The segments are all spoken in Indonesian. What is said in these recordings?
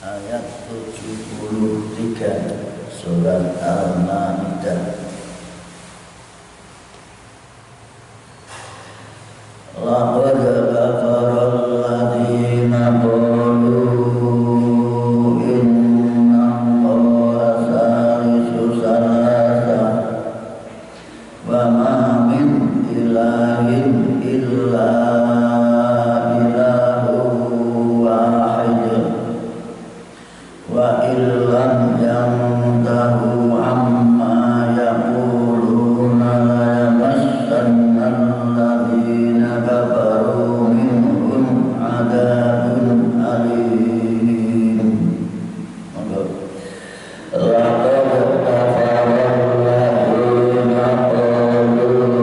ayat 73 surat Al-Maidah. Laqad kafara alladziina qalu inna Allaha salisu salasa wa ma min ilahin illa wa illam yantahu amma yaquluna la yamassanna alladziina kafaru minhum adzabun alim. Laqad kafara alladziina qalu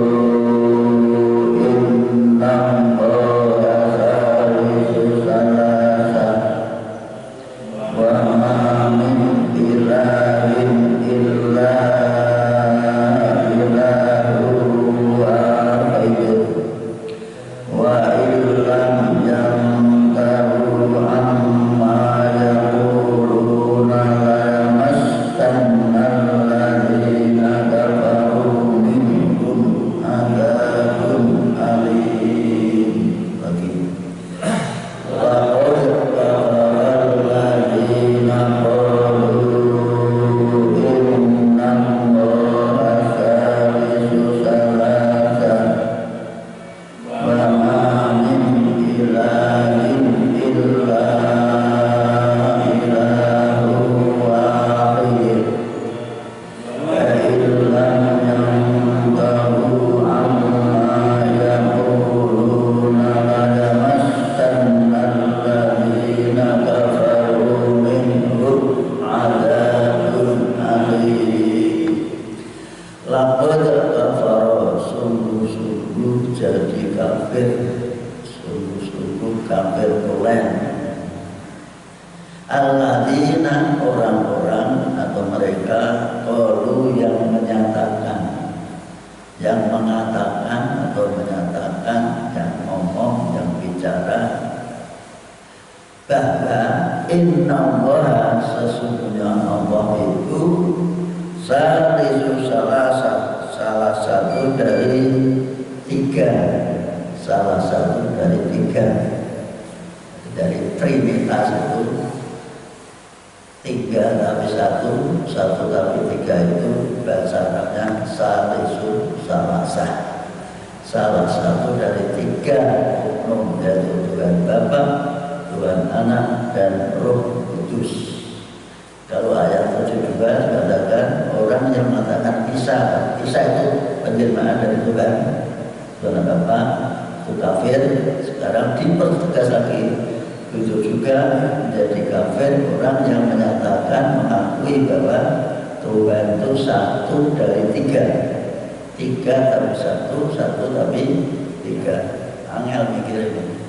inna Allaha salisu salasa wa ma min ilahin illa ilahu wahid wa illam yantahu amma yaquluna la yamassanna alladziina kafaru minhum adzabun alim. Lagi Laqad kafara, sungguh-sungguh jadi kafir, sungguh-sungguh kafir tulen. Alladzina, orang-orang atau mereka, qalu yang menyatakan, yang mengatakan atau menyatakan, yang ngomong, yang bicara bahwa innallaha, sesungguhnya Allah itu salisu salasa, salah satu dari tiga, salah satu dari tiga. Dari trinitas itu tiga tapi satu, satu tapi tiga, itu bahasa Arabnya salisu salasa, salah satu dari tiga hukum, yaitu Tuhan Bapa, Tuhan Anak, dan Roh Kudus. Kalau ayat 72 katakan orang yang mengatakan Isa itu penjelmaan dari Tuhan, Tuhan Bapa, itu kafir. Sekarang dipertegas lagi, itu juga menjadi kafir orang yang menyatakan, mengakui bahwa Tuhan itu satu dari tiga, tiga tapi satu, satu tapi tiga. Angel mikirin,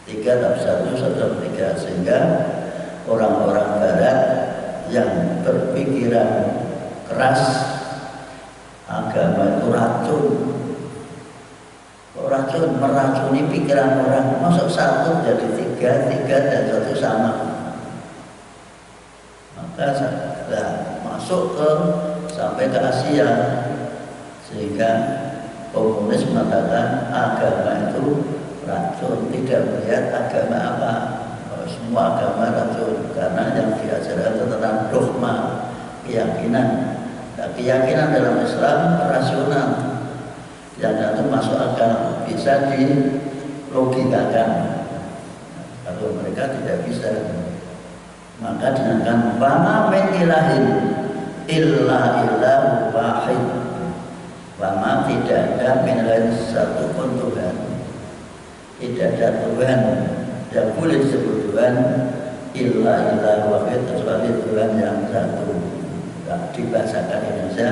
tiga tapi satu, satu tapi tiga. Sehingga orang-orang barat yang berpikiran keras, agama itu racun, meracuni pikiran orang. Masuk satu jadi tiga, tiga dan satu sama. Maka masuk ke sampai ke Asia, sehingga komunis mengatakan agama itu racun, tidak melihat agama apa. Semua agama racun, karena yang diajarkan tentang dogma, keyakinan. Nah, keyakinan dalam Islam rasional, yang itu masuk akal, bisa dilogikakan. Kalau mereka tidak bisa, maka dinamakan wama min ilahin illa ilahu wahid. Wama, tidak ada min ilahin, satu pun Tuhan, tidak ada Tuhan yang boleh disebut Tuhan illa ilahu wahid, kecuali Tuhan yang satu. Dibahasakan Indonesia,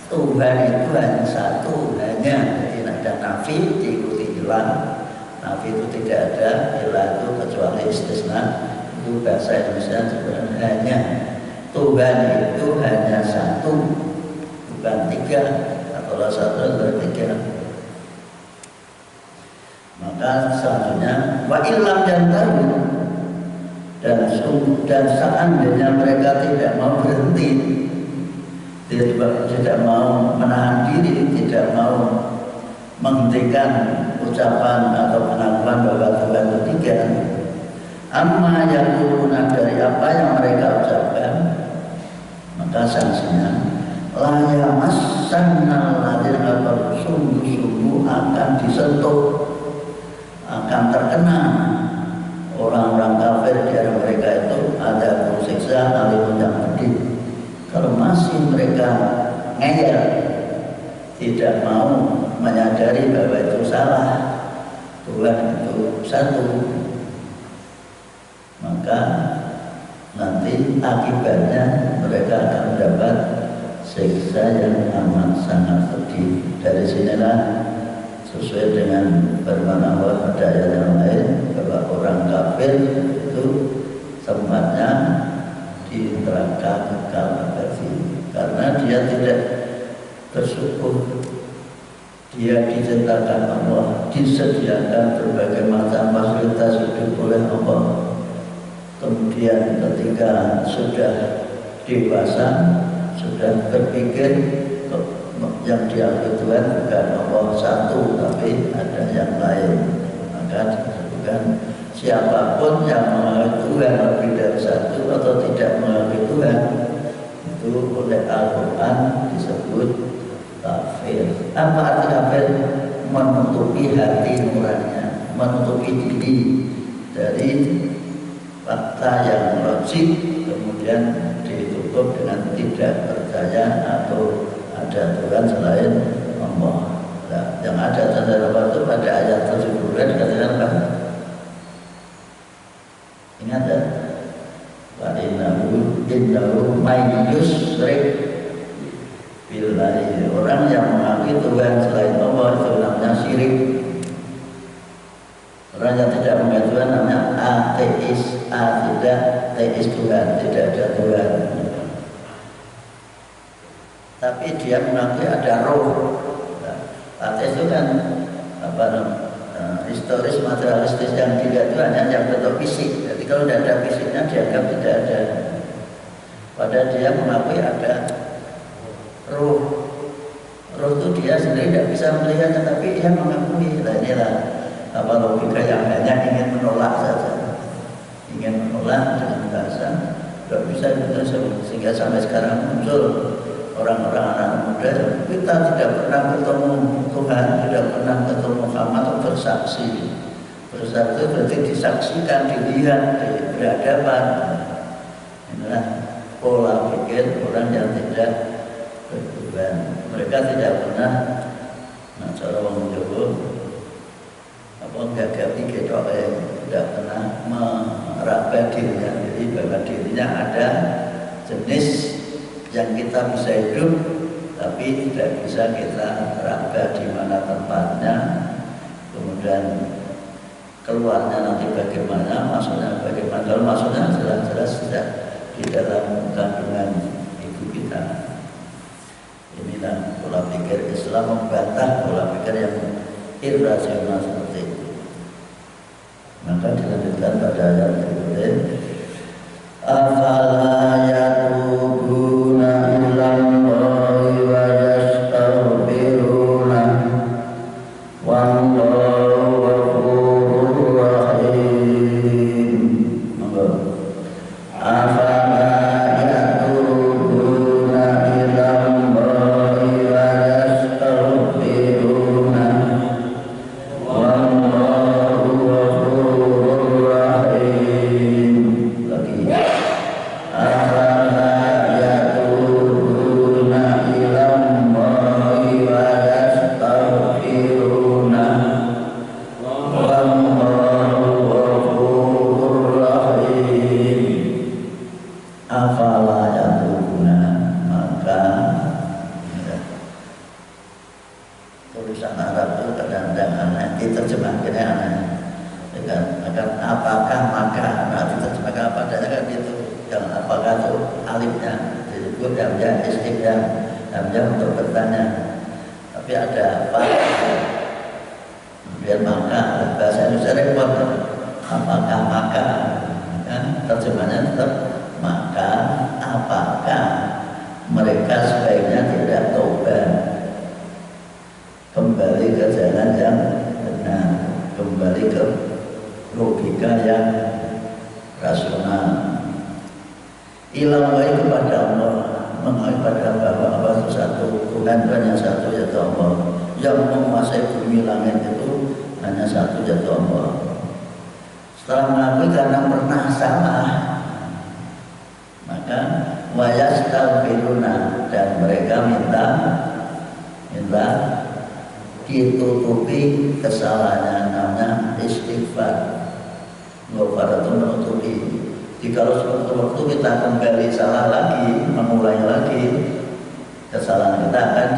Tuhan itu hanya satu, hanya, tidak ada nafi, diikuti ilah. Nafi itu tidak ada, ilah itu kecuali istisna. Itu bahasa Indonesia sebenarnya hanya Tuhan itu hanya satu, bukan tiga, atau satu atau tiga. Maka selanjutnya wa illam yantahu, dan seandainya mereka tidak mau berhenti, tidak mau menahan diri, tidak mau menghentikan ucapan atau pengakuan bahwa Tuhan itu tiga, amma yang turuna dari apa yang mereka ucapkan, maka sanksinya la yamassanal ladzina kafaru, sungguh-sungguh akan disentuh, akan terkena orang-orang kafir di antara mereka itu ada siksa alimun yang pedih. Kalau masih mereka ngeyel, tidak mau menyadari bahwa itu salah, Tuhan itu satu, maka nanti akibatnya mereka akan mendapat siksa yang amat sangat pedih. Dari sinilah sesuai dengan firman Allah pada ayat yang lain bahwa orang kafir itu tempatnya di neraka kekal abadi, karena dia tidak bersyukur. Dia diciptakan Allah, disediakan berbagai macam fasilitas hidup oleh Allah. Kemudian ketika sudah dewasa, sudah berpikir yang diakui Tuhan bukan Allah satu, tapi ada yang lain. Maka disebutkan siapapun yang mengakui Tuhan lebih dari satu atau tidak mengakui Tuhan, itu oleh Al-Quran disebut kafir. Apa arti kafir? Menutupi hati nuraninya, menutupi diri dari fakta yang logik, kemudian ditutup dengan tidak percaya atau ada Tuhan selain Allah. Nah, yang ada tanda waktu pada ayat 70 dikatakan apa? Ingat ya? Wa innahu may yusyrik billahi, orang yang mengakui Tuhan selain Allah itu namanya syirik. Orang yang tidak mengakui Tuhan namanya ateis, tidak teis Tuhan, tidak ada Tuhan. Tapi dia mengakui ada roh. Nah, ateis itu kan historis materialistis, yang dilihat itu hanya yang bentuk fisik. Jadi kalau tidak ada fisiknya dianggap tidak ada. Padahal dia mengakui ada roh. Roh itu dia sendiri tidak bisa melihatnya, tapi dia mengakui. Nah, inilah logika yang hanya ingin menolak saja, ingin menolak dengan bahasa tidak bisa, sehingga sampai sekarang muncul orang-orang anak muda, kita tidak pernah ketemu Tuhan, tidak pernah ketemu Muhammad, atau bersaksi. Bersaksi berarti disaksikan, dilihat, berhadapan. Inilah pola pikir orang yang tidak bertuhan. Mereka tidak pernah, nah cara orang Jawa, menggagapi ketok, tidak pernah meraba dirinya, jadi bahwa dirinya ada jenis yang kita bisa hidup, tapi tidak bisa kita raba di mana tempatnya, kemudian keluarnya nanti bagaimana, masuknya bagaimana. Kalau masuknya jelas-jelas tidak di dalam kandungan ibu kita. Inilah pola pikir Islam, membantah pola pikir yang irasional seperti itu. Maka dilanjutkan pada ayat berikutnya, afala yatubuna ilallahi wa yastaghfiruna wallahu ghafurur rahim. Afala yatubuna ilallahi wa yastaghfiruna wallahu ghafurur rahim. Lagi afala yatubuna ilallahi wa yastaghfiruna wallahu ghafurur rahim. Afala yatubuna, maka tulisan Arab itu kadang-kadang aneh, diterjemahkannya aneh. Akan apakah maka, nah diterjemahkan apa adanya kan gitu. Yang apakah itu alifnya disebut hamzah istifham, hamzah untuk bertanya. Tapi ada apa? Kemudian maka, bahasa Indonesia repot. Apakah maka? Kan Ilahi kepada Allah, mengaku pada bahwa Allah itu satu, Tuhan hanya satu, yaitu Allah. Yang menguasai bumi langit itu hanya satu, yaitu Allah. Setelah mengakui karena pernah salah, maka wayastabiruna, dan mereka minta ditutupi kesalahannya, namanya istighfar. Ghafara itu menutupi. Jika suatu waktu kita kembali salah lagi, memulai lagi, kesalahan kita akan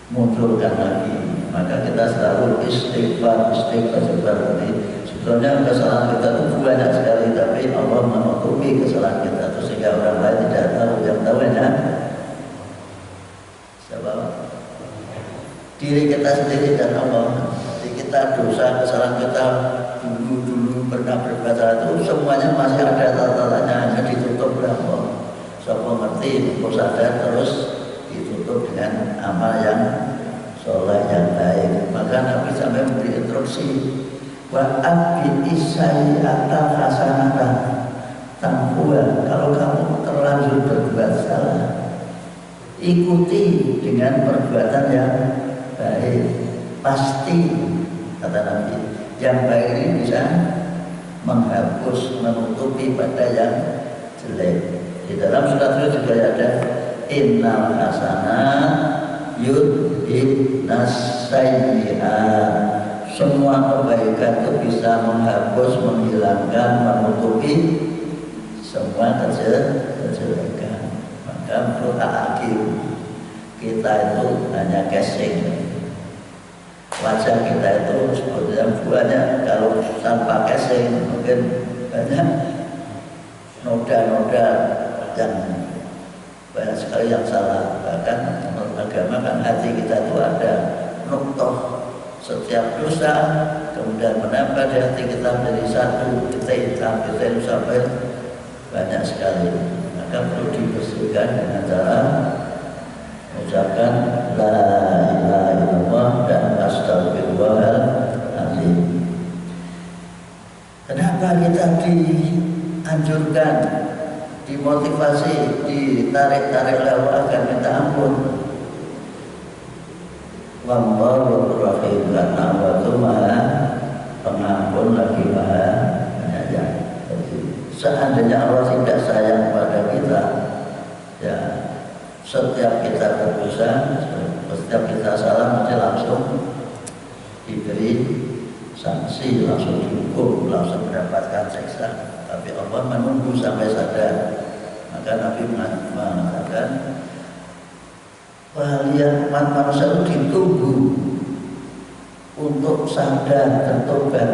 dimunculkan lagi. Maka kita selalu istighfar seperti sebetulnya kesalahan kita itu banyak sekali, tapi Allah menutupi kesalahan kita itu sehingga orang lain tidak tahu. Yang tahu hanya siapa? Diri kita sendiri dan Allah. Jadi kita dosa, kesalahan kita dulu pernah berbuat salah itu semuanya masih ada tatarannya, hanya ditutup oleh Allah. Siapa ngerti, mau sadar, terus ditutup dengan amal yang soleh yang baik. Maka Nabi sampai memberi instruksi, wa abi isai atal hasanatan tambuhan. Kalau kamu terlanjur berbuat salah, ikuti dengan perbuatan yang baik. Pasti, kata Nabi, yang baik ini bisa menghapus, menutupi pada yang jelek. Di dalam surat itu juga ada innal hasanat yudhibnas sayyi'at. Semua kebaikan itu bisa menghapus, menghilangkan, menutupi semua kejelekan. Maka menurut hakim, kita itu hanya casing. Wajah kita itu sebetulnya buahnya kalau tanpa casing mungkin banyak noda-noda yang banyak sekali yang salah. Bahkan menurut agama kan hati kita itu ada nuktoh. Setiap dosa kemudian menambah di hati kita menjadi satu, kita hitam, kita itu sampai banyak sekali. Maka perlu dibersihkan dengan cara mengucapkan la ilaha illallah dan astagfirullahaladzim. Kenapa kita dianjurkan, dimotivasi, ditarik-tarik lewat agar minta ampun? Wallahu rahim, karena Allah itu maha pengampun lagi maha penyayang. Seandainya Allah tidak sayang pada kita, ya setiap kita berdosa, setiap kita salah mesti langsung diberi sanksi, langsung dihukum, langsung mendapatkan siksa. Tapi Allah menunggu sampai sadar. Maka Nabi mengatakan, kalian manusia itu ditunggu untuk sadar, bertobat.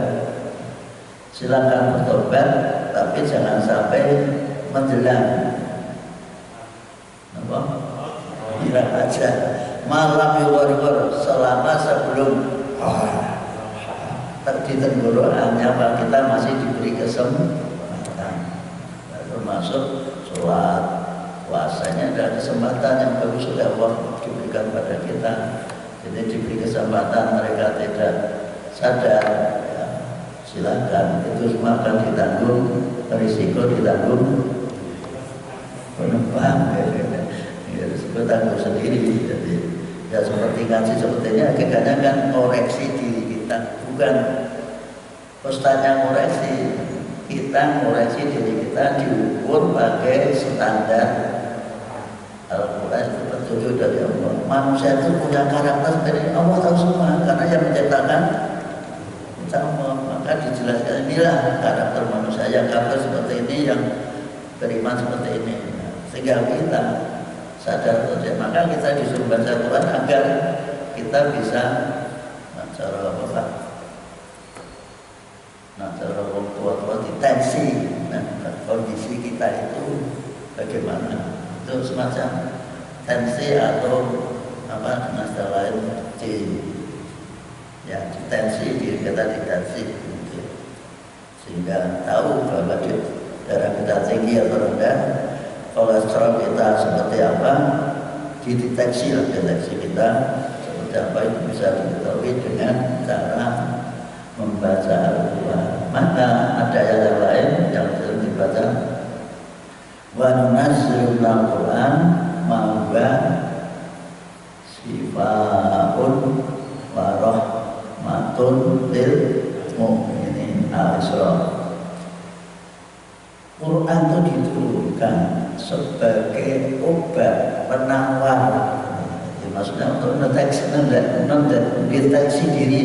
Silakan bertobat, tapi jangan sampai menjelang. Kira aja malam yuwar selama sebelum tenggorokannya kita masih diberi kesempatan, termasuk sholat, puasanya ada kesempatan yang bagus oleh Allah diberikan pada kita. Jadi diberi kesempatan, mereka tidak sadar, ya, silakan, itu semua akan ditanggung, risiko ditanggung penumpang. Disebut tanggung sendiri. Jadi ya seperti ngaji sepertinya kebanyakan kan koreksi diri kita, bukan ustaznya koreksi kita, koreksi diri kita diukur pakai standar Al-Quran itu petunjuk dari Allah. Manusia itu punya karakter dari Allah tahu semua, karena yang menciptakan kita Allah. Maka dijelaskan inilah karakter manusia, yang karakter seperti ini, yang beriman seperti ini. Sehingga kita sadar saja, maka kita disuruh baca Quran agar kita bisa cara orang tua deteksi kondisi kita itu bagaimana. Itu semacam tensi atau apa dengan istilah lain ya tensi, diri kita deteksi sehingga tahu bahwa darah kita tinggi atau rendah, kolesterol kita seperti apa, dideteksi lah, deteksi kita seperti apa itu bisa diketahui dengan cara membaca Al-Quran. Maka ada yang lain yang sering dibaca nuzulul Quran ma'wa sifaun wa rahmatun lil mu'minin. Al-Isra. Quran itu diturunkan sebagai obat penawar, ya, maksudnya untuk mendeteksi diri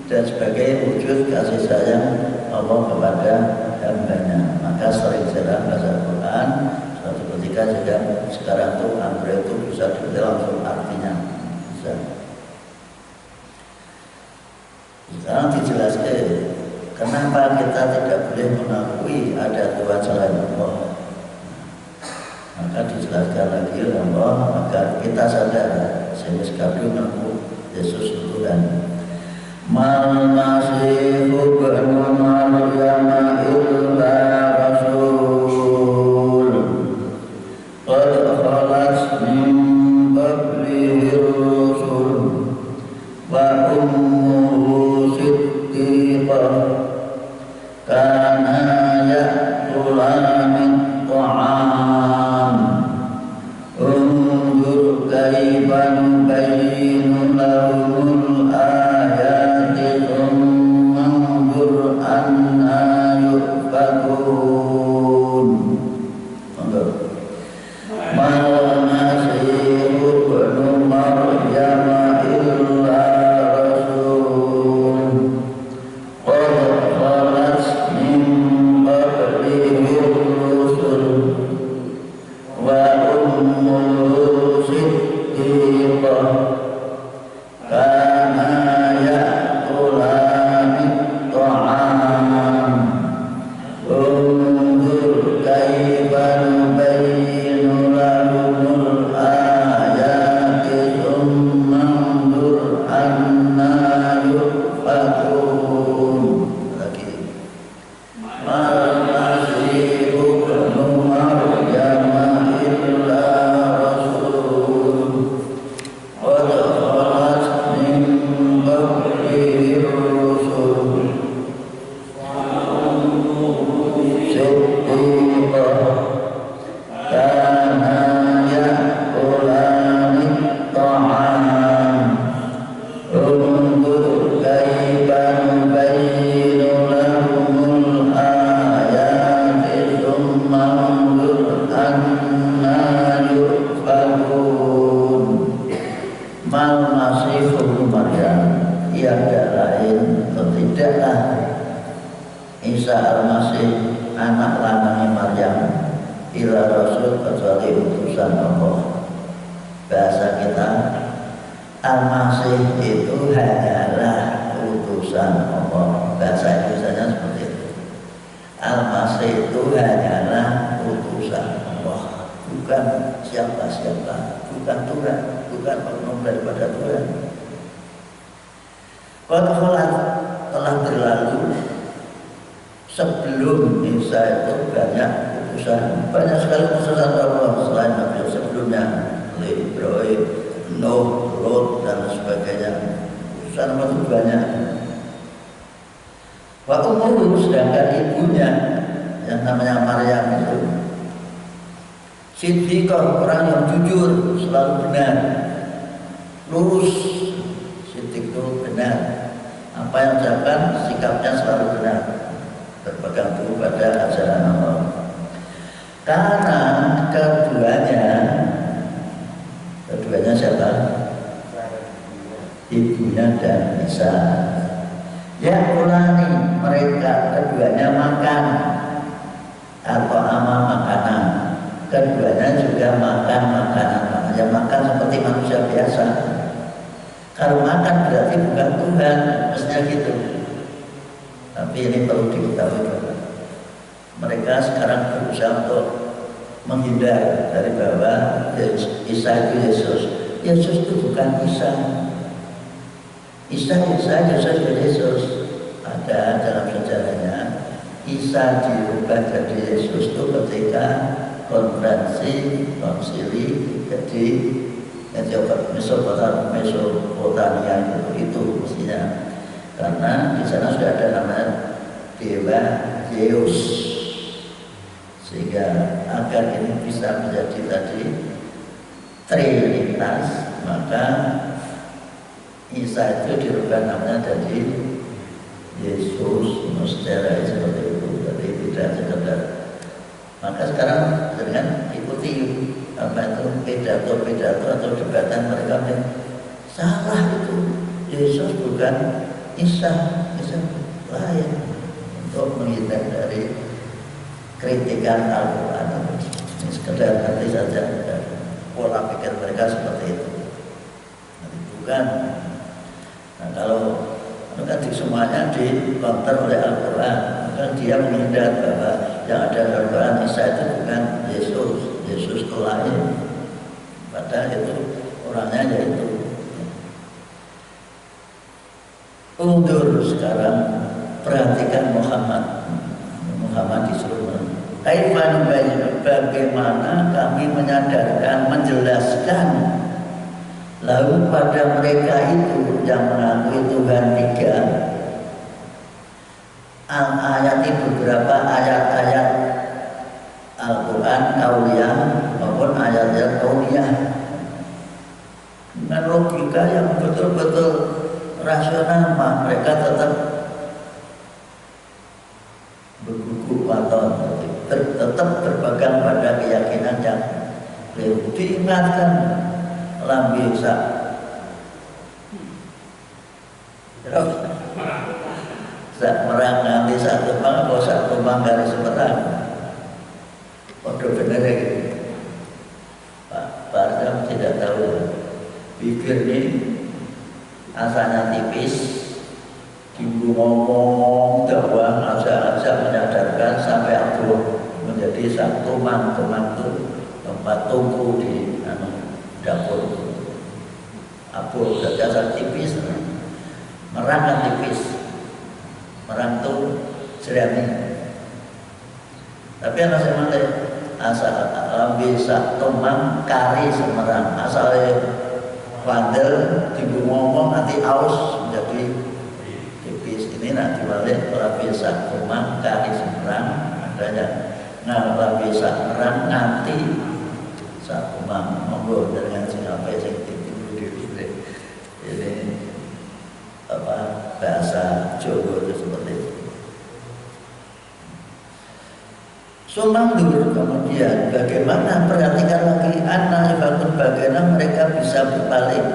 dan sebagai wujud kasih sayang Allah kepada hambanya. Maka sering saya baca Quran suatu ketika juga sekarang tuh Android itu bisa dilihat langsung artinya bisa. Sekarang dijelaskan kenapa kita tidak boleh mengakui ada Tuhan selain Allah. Maka dijelaskan lagi Allah agar kita sadar sehingga sekali mengaku Yesus itu Tuhan. Mal masihu ibnu Maryam illa rasul qad khalat min qablihi rusul wa ummuhu siddiqah kana ya'kulani ta'am unzur kaifa nubayyinu lahumul ayati thumma unzur anna yufakun. Mal masihu ibnu Maryam illa rasul qad khalat min qablihi rusul wa ummuhu siddiqah kana ya'kulani ta'am unzur kaifa nubayyinu lahumul ayati thumma unzur anna yufakun. Lagi Al-Masihu ibnu Maryam illa rasul qad khalat min qablihi rusul siddiqah kana ya'kulani ta'am unzur kaifa nubayyinu lahumul ayati thumma unzur anna yufakun. Mal Masih ibnu Maryam, tiada lain atau tidaklah Isa al-Masih anak lanangnya Maryam ila rasul kecuali utusan Allah. Bahasa kita Al-Masih itu hanyalah utusan Allah. Bahasa Indonesianya seperti itu. Al-Masih itu hanyalah utusan Allah, bukan siapa-siapa, bukan Tuhan, bukan oknum daripada Tuhan. Qad khalat, telah berlalu sebelum Isa itu banyak utusan, banyak sekali utusan Allah selain Nabi sebelumnya, Ibrahim, Nuh, Lot dan sebagainya. Utusan Allah itu banyak. Wa ummuhu, sedangkan ibunya yang namanya Maryam itu siddiqah, orang yang jujur, selalu benar, lurus. Siddiq itu benar, apa yang diucapkan sikapnya selalu benar, berpegang teguh pada ajaran Allah. Karena keduanya siapa? Ibunya dan Isa. Ya ulani, mereka keduanya makan atau amal makanan. Keduanya juga makan makanan. Ya makan seperti manusia biasa. Kalau makan berarti bukan Tuhan, mestinya gitu. Tapi ini perlu diketahui bahwa mereka sekarang berusaha untuk menghindar dari bahwa Isa itu Yesus. Yesus itu bukan Isa. Isa, Yesus itu Yesus. Ada dalam sejarahnya Isa diubah jadi Yesus itu ketika konsili jadi Mesopotamia itu mestinya, karena di sana sudah ada nama dewa Zeus. sehingga agar ini bisa menjadi tadi trinitas, maka Isa itu dirubah namanya jadi Yesus Mustera seperti itu, jadi tidak sekedar. Maka sekarang dengan ikuti apa itu pidato atau debatan mereka, salah itu, Yesus bukan Isa lain, untuk menghindar dari kritikan Al-Quran. Ini sekedar nanti saja pola pikir mereka seperti itu. Nanti bukan. Nah kalau kan semuanya dikonter oleh Al-Quran, maka dia menghindar bahwa yang ada dalam Al-Quran Isa itu bukan Yesus itu lain. Padahal itu orangnya yaitu. Undur sekarang, perhatikan Muhammad disuruh bagaimana kami menyadarkan, menjelaskan lalu pada mereka itu yang mengakui Tuhan tiga, ayat beberapa ayat-ayat Al-Quran kauliyah maupun ayat-ayat kauliyah dengan logika yang betul-betul rasional, mereka tetap berguguk waton, tetap berpegang pada keyakinan yang keliru. Diingatkan lambi sak merang nanti satu bang atau satu bang garis seperang. Waduh benar ya gitu. Pak Arzam tidak tahu, pikir ini asalnya tipis, ibu ngomong dakwah ajak menyadarkan sampai aku menjadi satu mantu tempat tunggu di dapur. Abu dasar tipis, merang kan tipis, merang itu jerami. Tapi anak saya mati asal bisa tomang kari semerang, asalnya bandel ibu ngomong nanti aus menjadi tipis. Ini nanti balik kalau bisa tomang kari semerang adanya. Nah kalau bisa merang nanti saat tomang monggo dengan siapa yang ini apa bahasa Jawa itu seperti itu. Sunnah dulu kemudian bagaimana, perhatikan lagi anak ibadah, bagaimana mereka bisa berpaling.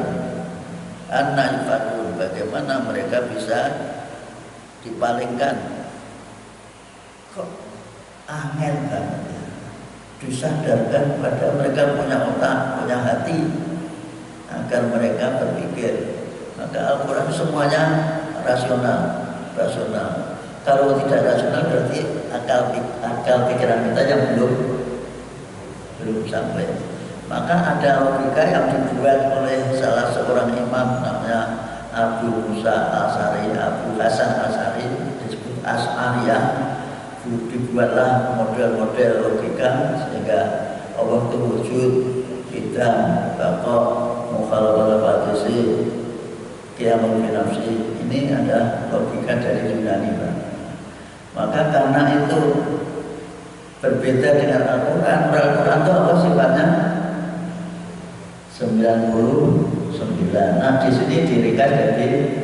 Anak ibadah, bagaimana mereka bisa dipalingkan. Kok angel banget ya, disadarkan pada mereka punya otak, punya hati, agar mereka berpikir. Maka Al-Quran semuanya rasional. Kalau tidak rasional berarti akal pikiran kita yang belum sampai. Maka ada logika yang dibuat oleh salah seorang imam namanya Abu Musa Asy'ari, Abu Hasan Asy'ari, disebut Asy'ariyah. Dibuatlah model-model logika sehingga Allah itu wujud, hitam, baqa, mukhalafah fatisi, qiyamul binafsi. Ini ada logika dari Yunani, Pak. Maka karena itu berbeda dengan Al-Quran. Al-Quran itu apa sifatnya? 99. Nah di sini dirikan dari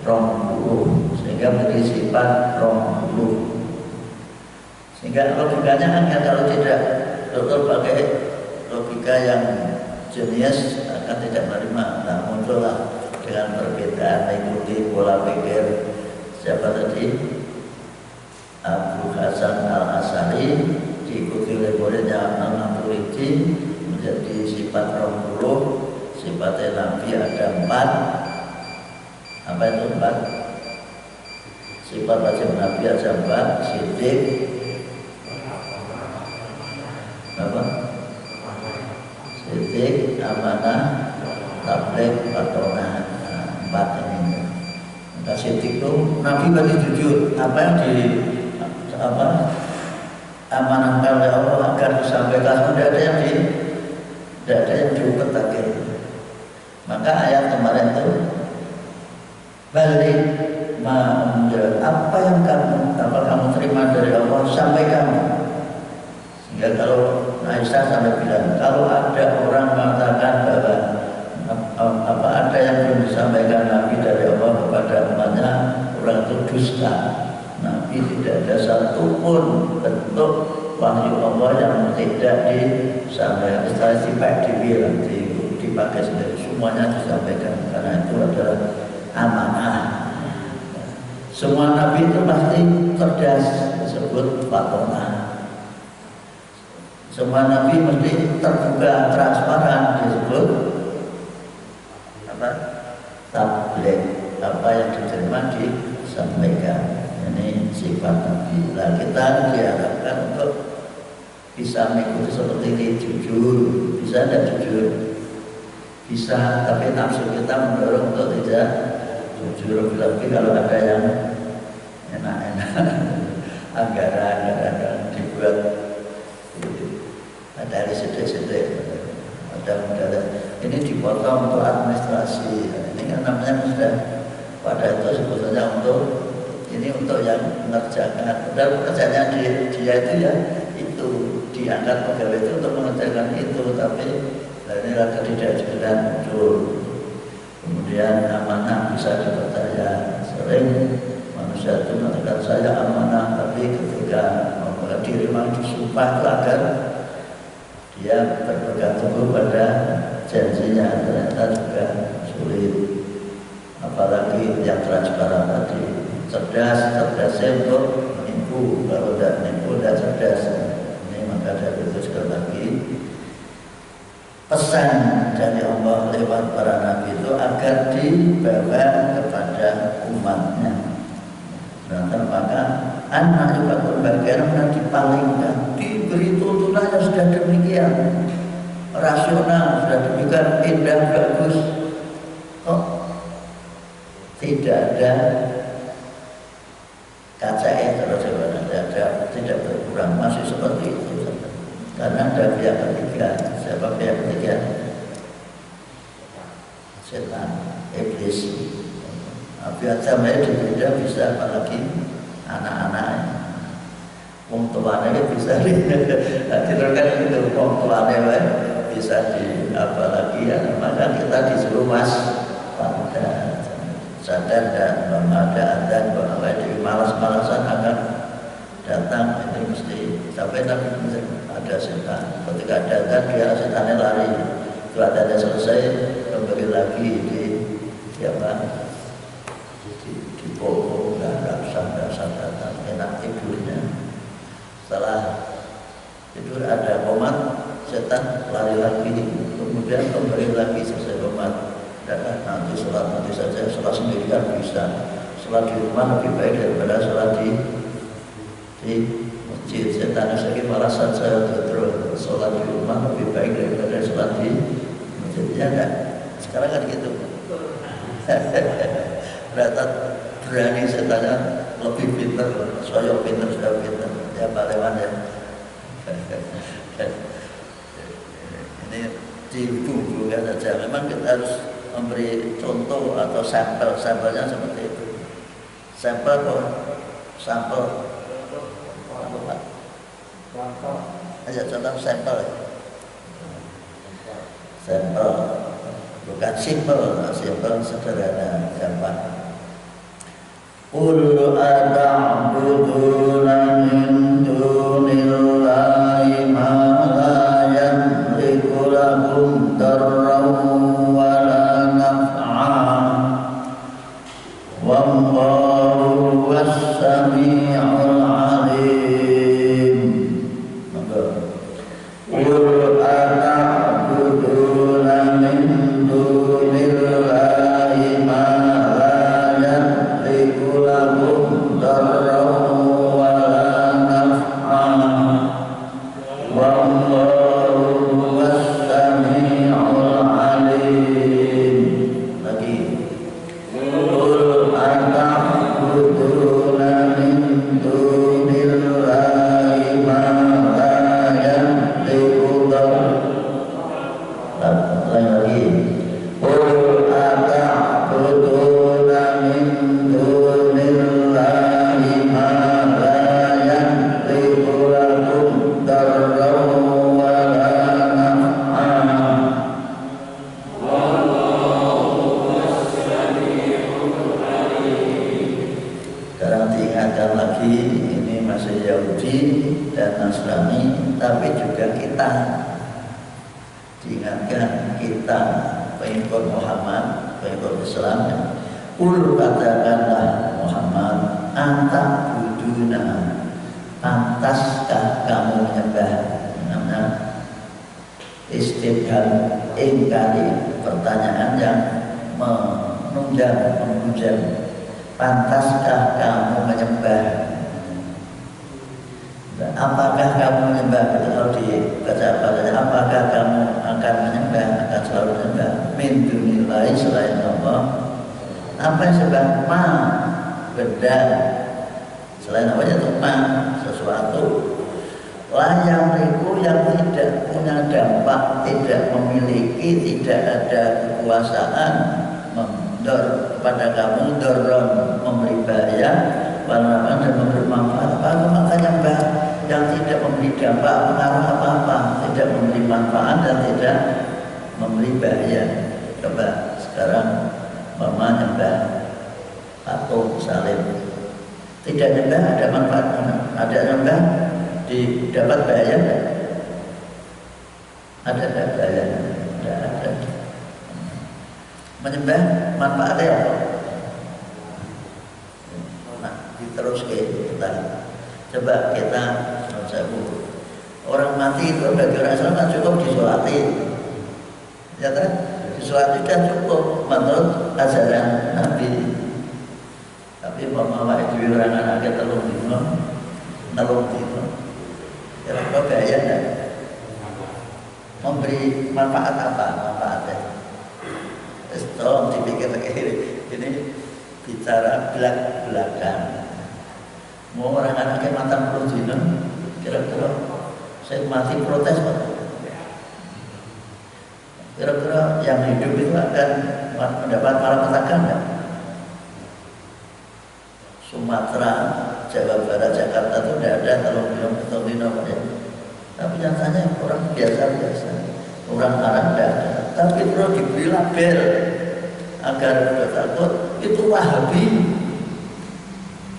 20, sehingga menjadi sifat 20. Sehingga logikanya hanya kalau tidak betul pakai logika yang jenius akan tidak menerima. Nah muncullah dengan perbedaan mengikuti pola pikir siapa tadi? Abu Hasan Al-Asy'ari, diikuti oleh muridnya Al-Maturidi, menjadi sifat 20. Sifatnya Nabi ada 4. Apa itu 4? Sifat wajib Nabi ada 4. Siddiq, apa? Siddiq, amanah, tabligh, patonah. 4 ini. Maka Siddiq itu Nabi berarti jujur. Apa yang amanahkan oleh Allah agar disampaikan, tidak ada yang diumpet-umpet. Maka ayat kemarin itu balik apa yang kamu terima dari Allah sampaikan. Ya kalau Aisyah sampai bilang, kalau ada orang mengatakan bahwa apa ada yang belum disampaikan Nabi dari Allah kepada umatnya, orang itu dusta. Nabi tidak ada satupun bentuk wahyu Allah yang tidak disampaikan. Istilah sifat dibilang dipakai sendiri, semuanya disampaikan karena itu adalah amanah. Semua Nabi itu pasti cerdas, disebut fatonah. Semua Nabi mesti terbuka, transparan, disebut apa? Tabligh. Apa yang diterima disampaikan. Ini sifat Nabi. Nah, kita diharapkan untuk bisa mengikuti seperti ini, jujur. Bisa tidak jujur? Bisa, tapi nafsu kita mendorong untuk tidak jujur. Lebih kalau ada yang enak-enak, anggaran dibuat dari sedek-sedek, ada modal. Ini dipotong untuk administrasi. Ini kan namanya sudah pada itu sebetulnya untuk ini untuk yang mengerjakan. Dan pekerjaannya dia itu ya itu diangkat pegawai itu untuk mengerjakan itu, tapi ini rada tidak jelas muncul. Kemudian amanah bisa dipercaya. Sering manusia itu mengatakan saya amanah, tapi ketika membuat diri memang disumpah agar dia berpegang teguh pada janjinya, ternyata juga sulit. Apalagi yang transparan tadi, cerdasnya untuk menipu. Kalau tidak menipu, tidak cerdas. Ini maka dari itu sekali lagi pesan dari Allah lewat para nabi itu agar dibawa kepada umatnya. Dan maka anak juga bagaimana dipalingkan, diberi tuntunan yang sudah demikian rasional, sudah demikian indah, bagus, kok tidak ada kaca terus tidak berkurang, masih seperti itu. Karena ada pihak ketiga. Siapa pihak ketiga? Setan, iblis. Biar sampai tidak bisa, apalagi anak-anak. Wong tuane bisa diteruskan itu, wong tuane bisa di apalagi ya, maka kita disuruh waspada, sadar dan ada dan bahwa di malas-malasan akan datang. Ini mesti sampai Nabi ada setan. Ketika datang dia setannya lari. Itu adanya selesai, kembali lagi di apa? Di pokok dan dasar datang enak tidurnya. Setelah tidur ada komat, setan lari lagi, kemudian kembali lagi selesai komat. Dan nanti sholat nanti saja, sholat sendirian bisa. Sholat di rumah lebih baik daripada sholat di masjid. Setan lagi malasan saya terus sholat di rumah lebih baik daripada sholat di masjid. Ya enggak? Sekarang kan gitu. Berani setannya lebih pintar, saya pintar, sudah pintar. Ya Pak Lewan ya. Ini dibumbukan saja. Memang kita harus memberi contoh atau sampelnya seperti itu. Sampel kok, sampel. Apa Pak? Aja contoh sampel. Sampel, bukan simpel, simpel sederhana, gampang. Qul ata'buduna min dunillahi ma la yamliku lakum darran wa la naf'an wallahu was-sami'ul 'alim. Qul ata'buduna min dunillahi ma darra dan Nasrani, tapi juga kita diingatkan, kita pengikut Muhammad, pengikut Islam. Qul katakanlah Muhammad, anta buduna, pantaskah kamu menyembah? Namanya istifham ingkari, pertanyaan yang menunjang, menunjang. Pantaskah kamu menyembah? Apakah kamu menyembah? Kalau dibaca-bacanya, apakah kamu akan menyembah, akan selalu menyembah min dunillahi, selain Allah? Apa yang sebab ma, benda, selain apa itu ma, sesuatu yang itu yang tidak punya dampak, tidak memiliki, tidak ada kekuasaan mendor kepada kamu, dorong, memberi bahaya, walaupun dan memberi manfaat. Apa makanya mbak yang tidak memberi dampak, pengaruh apa-apa, tidak memberi manfaat dan tidak memberi bahaya? Coba sekarang mama nyembah patung salib, tidak nyembah ada manfaat mana? Ada nyembah didapat bahaya enggak? Ada enggak bahaya? Tidak ada. Menyembah manfaatnya apa? Nah, terus kita coba kita orang mati itu bagi orang Islam kan cukup disolatin, ya kan? Disolatin kan cukup menurut ajaran Nabi. Tapi mama itu orang anaknya telung dino, kira-kira bahaya enggak? Memberi manfaat apa? Manfaatnya tolong dipikir ini bicara belak-belakan. Mau orang anaknya matang perlu dino, kira-kira saya mati protes Pak. Kira-kira yang hidup itu akan mendapat malapetaka enggak? Sumatera, Jawa Barat, Jakarta itu tidak ada kalau dino Pak ya. Tapi nyatanya orang biasa-biasa, orang Arab tidak ada. Tapi perlu diberi label agar tidak takut itu Wahabi,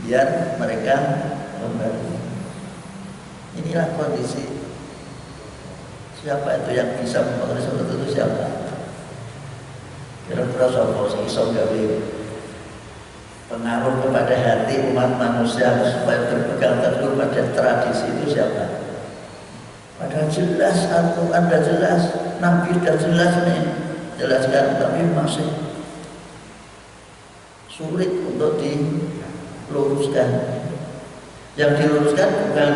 biar mereka membantu. Inilah kondisi. Siapa itu yang bisa mempengaruhi seperti itu? Siapa? Kira-kira siapa sih iso gawe pengaruh kepada hati umat manusia supaya berpegang teguh pada tradisi itu siapa? Padahal jelas Al-Quran sudah jelas, Nabi sudah jelas nih, jelaskan, tapi masih sulit untuk diluruskan. Yang diluruskan bukan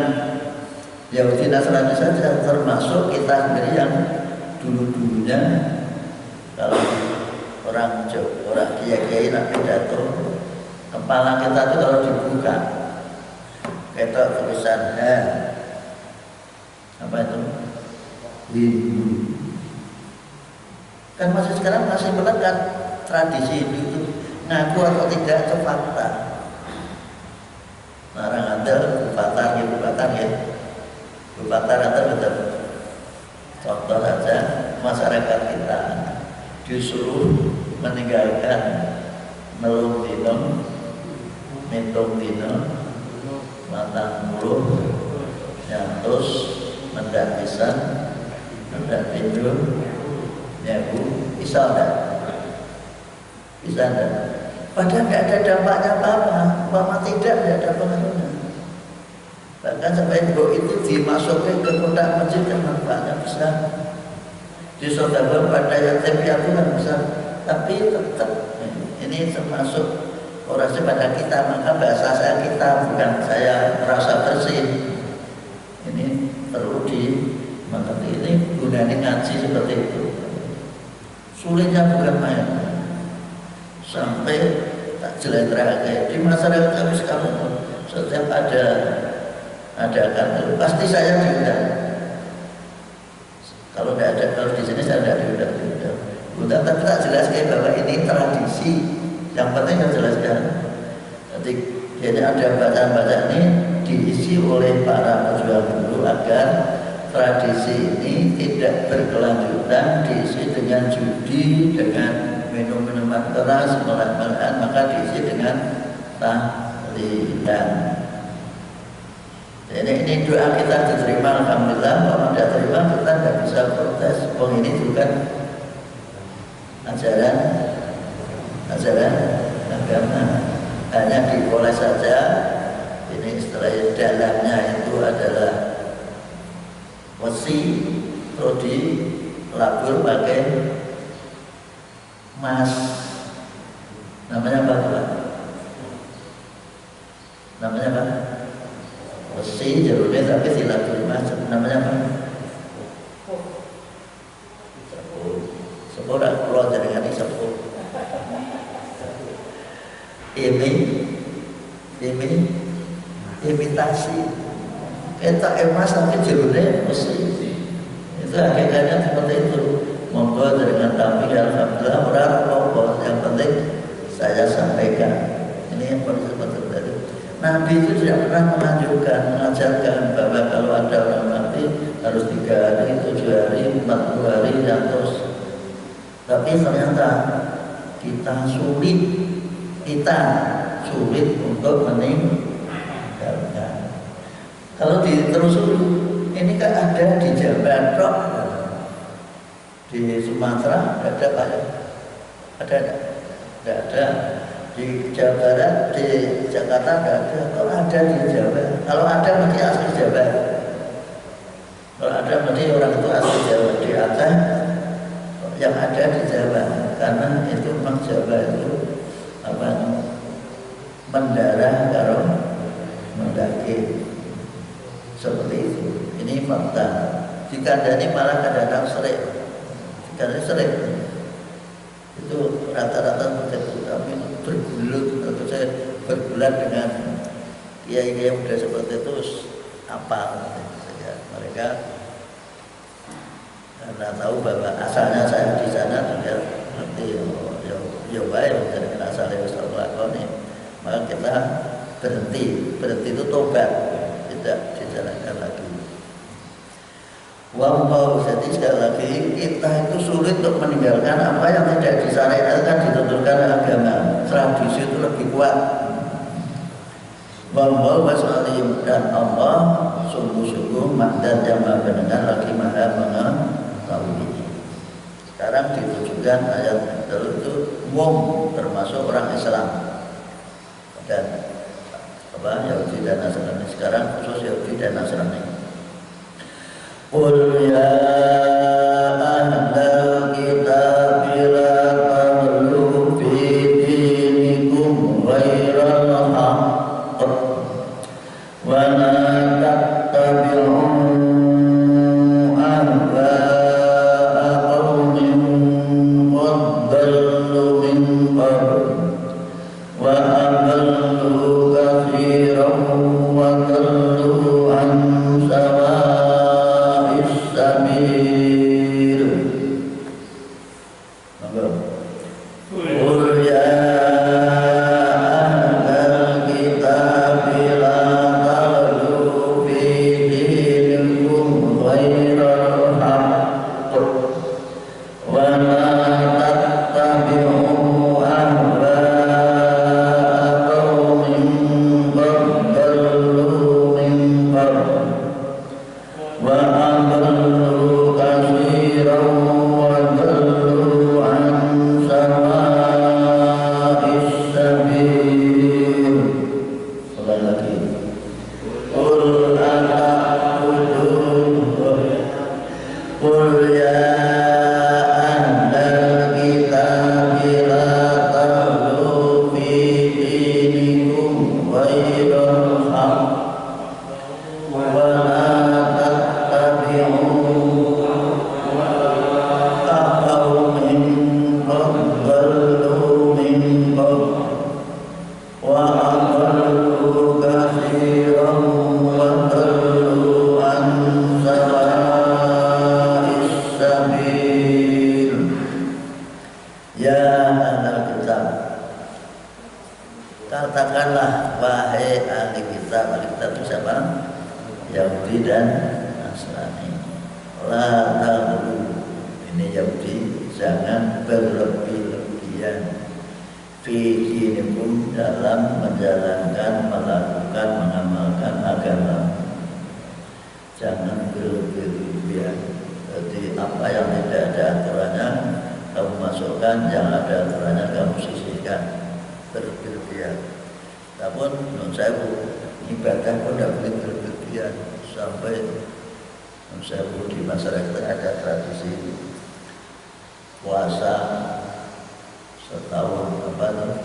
Yahudi Nasrani saja, termasuk kita sendiri yang dulu-dulunya kalau orang Jawa, orang kiai-kiai nak pidato, kepala kita itu kalau dibuka, kita tulisan apa itu? Hindu. Kan masih sekarang masih melekat tradisi Hindu itu, ngaku atau tidak itu fakta. Narang ada bupatar ya. Bupatar ada betul. Contoh saja masyarakat kita disuruh meninggalkan melung dino, mintung dino, matang mulu, terus mendak pisan, mendak tidur, nyabu, bisa enggak? Bisa enggak? Padahal tidak ada dampaknya apa-apa, umpama tidak ada pengaruhnya. Bahkan sampai itu dimasukkan ke kotak masjid yang manfaatnya besar, disodakan pada yatim piatu kan besar. Tapi tetap ini termasuk orasi pada kita, maka bahasa saya kita, bukan saya merasa bersih. Ini perlu dimengerti, ini gunanya ngaji seperti itu. Sulitnya bukan main. Sampai tak jelas terakhir di masyarakat kami sekarang setiap ada kantor pasti saya diundang. Kalau tidak ada, kalau di sini saya tidak diundang. Tapi tak jelaskan bahwa ini tradisi. Yang penting saya jelaskan. Jadi ada bacaan-bacaan ini diisi oleh para pejuang dulu agar tradisi ini tidak berkelanjutan, diisi dengan judi, dengan minum-minuman keras, melat-melatan, maka diisi dengan tahlilan. Ini doa kita diterima, alhamdulillah. Kalau tidak terima kita tidak bisa protes. Ini juga ajaran agama, hanya dipoles saja. Ini istilah dalamnya itu adalah wesi, terus dilabur pakai emas. Namanya apa Pak? Namanya apa? Wesi jeruknya tapi dilabur emas. Namanya apa? Seorang keluar dari hati sepuluh. Imitasi. Kita emas tapi jeruknya wesi. Itu hakikatnya seperti itu. Monggo dengan kami alhamdulillah orang apa yang penting saya sampaikan. Ini yang perlu seperti itu. Nabi itu tidak pernah mengajarkan bahwa kalau ada orang mati harus 3 hari, 7 hari, 40 hari dan terus. Tapi ternyata kita sulit untuk meninggalkan. Kalau ditelusuri, ini kan ada di Jawa Barat, di Sumatera ada Pak ya? Ada enggak? Tidak ada. Di Jawa Barat, di Jakarta tidak ada. Kalau ada di Jawa, kalau ada berarti asli Jawa. Kalau ada berarti orang itu asli Jawa. Di Aceh yang ada di Jawa, karena itu memang Jawa itu apa? Mendarah kalau mendaki seperti itu. Ini fakta. Dikandani malah kadang-kadang sering. Dikandani sering. Itu rata-rata begitu. Tapi bergulut atau saya berbulan dengan kiai-kiai yang muda seperti itu apa saja. Mereka karena tahu bahwa asalnya saya di sana juga nanti ya baik dengan asalnya Ustaz lakoni, maka kita berhenti itu tobat, tidak dijalankan lagi. Wow, jadi sekali lagi kita itu sulit untuk meninggalkan apa yang tidak disyariatkan, ditentukan agama. Tradisi itu lebih kuat. Wow, wasalim dan Allah sungguh-sungguh dan yang maha mendengar lagi maha mengetahui. Sekarang ditujukan ayat itu wong termasuk orang Islam dan apa Yahudi dan Nasrani. Sekarang khusus Yahudi dan Nasrani. Qul ya ahlal kitab la taghlu fi dinikum ghairal haqq wa la tattabi'u ahwa'a qaumin qad dallu min qabl wa adallu katsiran wa dallu an sawa'is sabil. Qul ya ahlal kitab la taghlu fi dinikum ghairal haqq wa la tattabi'u ahwa'a qaumin qad dallu min qabl wa adallu katsiran wa dallu an sawa'is sabil. Sekali lagi. Qul Qul ya ahlal kitab la taghlu fi dinikum ghairal haqq wa la tattabi'u qaumin qad dallu min qabl wa adallu katsiran wa dallu an sawa'is sabil. Ya ahlal kitab, katakanlah wahai ahli kitab. Ahli kitab itu siapa? Yahudi dan Nasrani. La taghlu, ini Yahudi, jangan berlebih-lebihan fi dinikum dalam menjalankan, melakukan, mengamalkan agama. jangan berlebihan. Jadi apa yang tidak ada aturannya kamu masukkan, yang ada aturannya kamu sisihkan. Berlebihan. Namun menurut saya ibadah pun tidak boleh berlebihan sampai menurut saya di masyarakat ada tradisi puasa setahun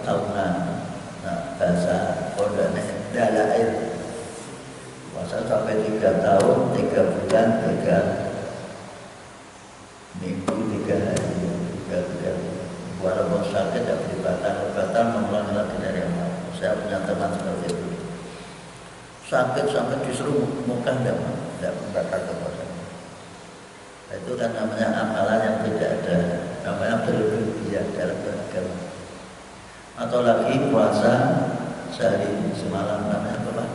tahunan. Nah, bahasa kodanya dalail puasa sampai 3 tahun, 3 bulan, 3 minggu, 3 hari, 3 hari. Walaupun sakit tidak batal mengulangi lagi dari awal. Saya punya teman seperti itu. Sakit sampai disuruh muka tidak batal ke puasa. Itu kan namanya amalan yang tidak ada, namanya berlebihan dalam beragama. Atau lagi puasa sehari semalam, namanya apa?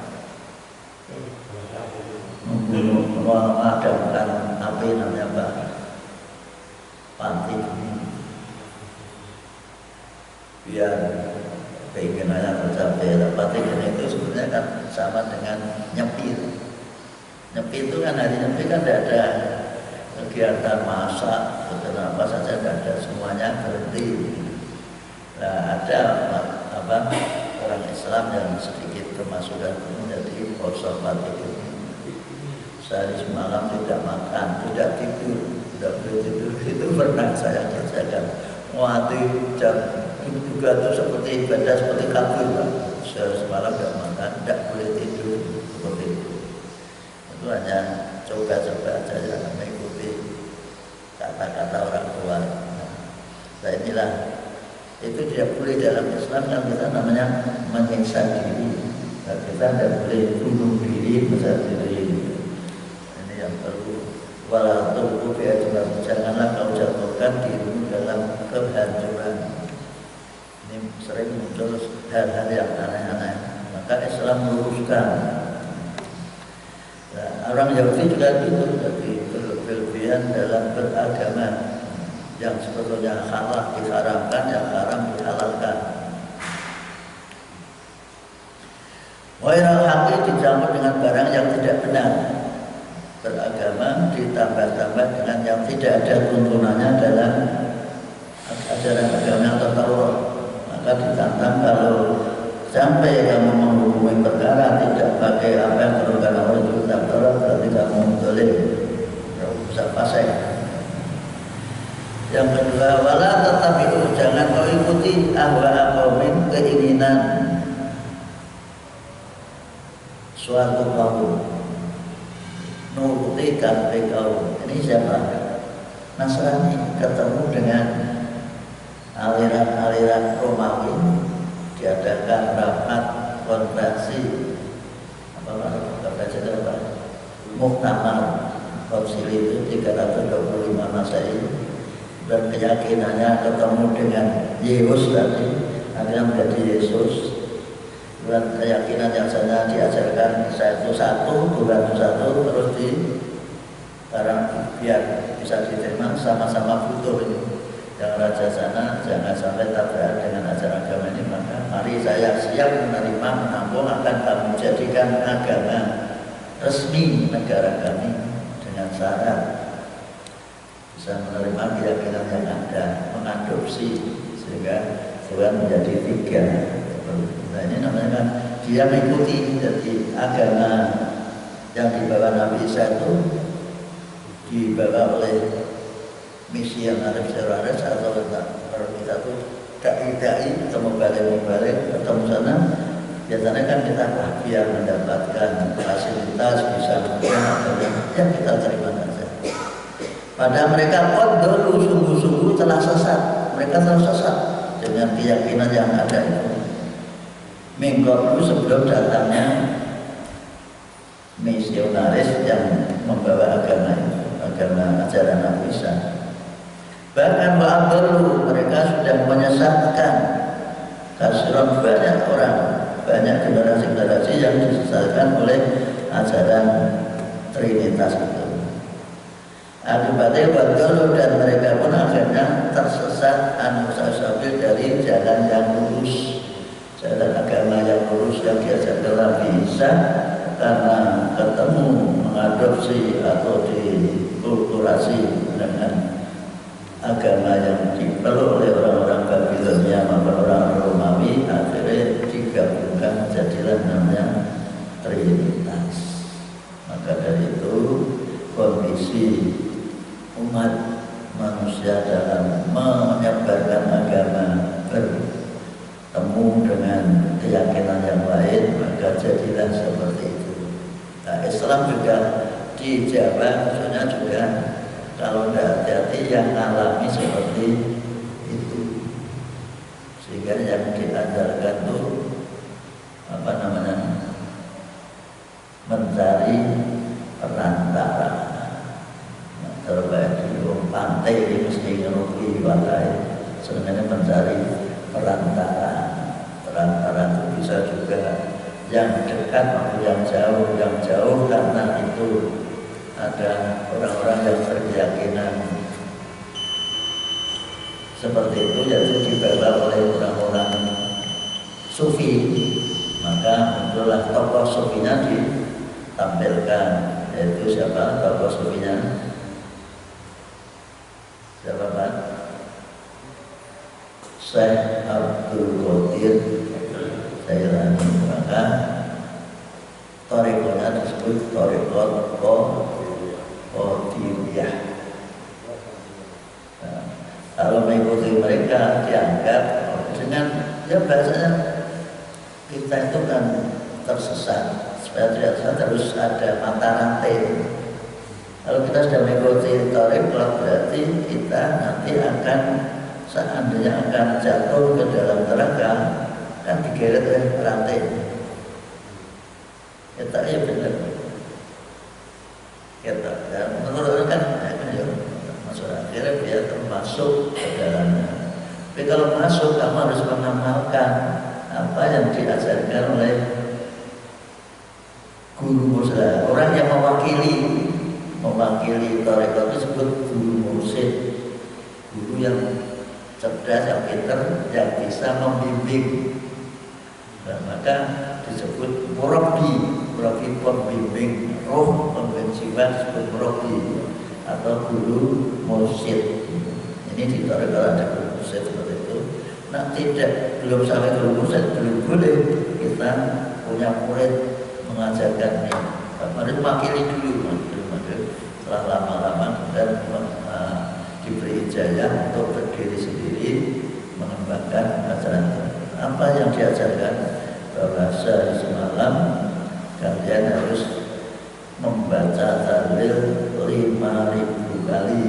Memadamkan api, namanya apa? Pantik. Biar keinginannya tercapai. Pantik itu sebenarnya kan sama dengan nyepir. Nyepir itu kan hari nyepir kan tidak ada kegiatan masak, betul apa saja tidak ada, semuanya berhenti. Nah, ada orang Islam yang sedikit kemasukan menjadi konservatif. Sehari semalam tidak makan, tidak tidur, tidak boleh tidur. Itu pernah saya kerjakan. Mati jam juga itu seperti ibadah seperti kafir, Pak. Sehari semalam tidak makan, tidak boleh tidur, seperti itu. Itu hanya coba-coba saja mengikuti kata-kata orang tua. Nah, inilah itu tidak boleh dalam Islam, yang kita namanya menyiksa diri. Nah, kita tidak boleh bunuh diri, menyiksa diri. Ini yang perlu. Walau janganlah kau jatuhkan dirimu dalam kehancuran. Ini sering muncul hal-hal yang aneh-aneh. Maka Islam meluruskan. Nah, orang Yahudi juga itu jadi berlebihan dalam beragama. Yang sebetulnya halal diharamkan, yang haram dihalalkan. Wairal haqi dicampur dengan barang yang tidak benar. Beragama ditambah-tambah dengan yang tidak ada tuntunannya dalam ajaran agama atau Taurat. Maka ditantang kalau sampai kamu menghukumi perkara tidak pakai apa yang diturunkan oleh kitab Taurat, berarti kamu zalim. Bisa fasik. Yang kedua, wala tatabi'u, jangan kau ikuti ahwa qaumin, keinginan suatu kaum. Nuruti kafe kaum. Ini siapa? Nasrani ketemu dengan aliran-aliran Romawi, diadakan rapat konferensi Muktamar Konsili itu 325 Masehi. Dan keyakinannya ketemu dengan Yesus tadi, akhirnya menjadi Yesus. Dan keyakinan yang sana diajarkan satu bukan satu, terus di sekarang biar bisa diterima sama-sama butuh ini. Yang raja sana jangan sampai tabrakan dengan ajaran agama ini, maka mari saya siap menerima, menampung, akan kami jadikan agama resmi negara kami dengan syarat bisa menerima keyakinan yang ada, mengadopsi sehingga Tuhan menjadi 3. Nah, ini namanya kan dia mengikuti. Jadi agama yang dibawa Nabi Isa itu dibawa oleh misionaris atau kalau kita tuh dai-dai atau membalik ketemu sana. Biasanya kan kita biar mendapatkan fasilitas bisa yang kita terima saja. Padahal mereka dulu sungguh-sungguh telah sesat. Mereka telah sesat dengan keyakinan yang ada itu. Minggu sebelum datangnya misionaris yang membawa agama ajaran Nabi Isa. Bahkan dulu mereka sudah menyesatkan kasiran banyak orang, banyak generasi-generasi yang disesatkan oleh ajaran Trinitas itu. Akibatnya dulu dan mereka pun akhirnya tersesat sabil dari jalan yang lurus. Jalan agama yang lurus yang diajarkan Nabi Isa, karena ketemu mengadopsi dikorupsi atau dikulturasi dengan agama yang dipeluk oleh orang-orang Babilonia maupun orang Romawi, akhirnya digabungkan jadilah namanya Trinitas. Maka dari itu kondisi umat manusia dalam menyebarkan agama bertemu dengan keyakinan yang lain, maka jadilah seperti itu. Nah, Islam juga di Jawa maksudnya juga kalau tidak hati-hati yang alami seperti itu, sehingga yang diajarkan itu apa namanya, mencari perantara. Nah, terbaik di pantai ini mesti ngerugi watai, sebenarnya mencari perantara. Perantara itu bisa juga yang dekat maupun yang jauh karena itu ada orang-orang yang berkeyakinan seperti itu, yaitu dibawa oleh orang-orang sufi, maka muncullah tokoh sufinya ditampilkan, yaitu siapa tokoh sufinya? Siapa Pak? Syekh Abdul Qadir Jailani. Maka tarekonya disebut tarekot Qadiriyah. Nah, kalau mengikuti mereka dianggap dengan bahasanya kita itu kan tersesat. Supaya tidak sesat harus ada mata rantai. Kalau kita sudah mengikuti tarekot, berarti kita nanti akan seandainya akan jatuh ke dalam neraka, kan digeret oleh rantai. Kita ya benar. Kita ya, menurut kan ya, masuk akhirnya dia termasuk ke dalamnya. Tapi kalau masuk, kamu harus mengamalkan apa yang diajarkan oleh guru mursyid. Orang yang mewakili tarekat itu disebut guru mursyid, guru yang cerdas, yang pintar, yang bisa membimbing. Nah, maka disebut murabbi, pembimbing roh, pembimbing jiwa disebut murabbi atau guru mursyid. Ini di tarekat ada guru mursyid seperti itu. Nah, belum sampai guru mursyid, belum boleh kita punya murid mengajarkan ini. Harus makili dulu, setelah lama-lama dan diberi ijazah untuk berdiri sendiri mengembangkan ajaran. Apa yang diajarkan? Bahwa sehari semalam kalian harus membaca tahlil 5.000 kali,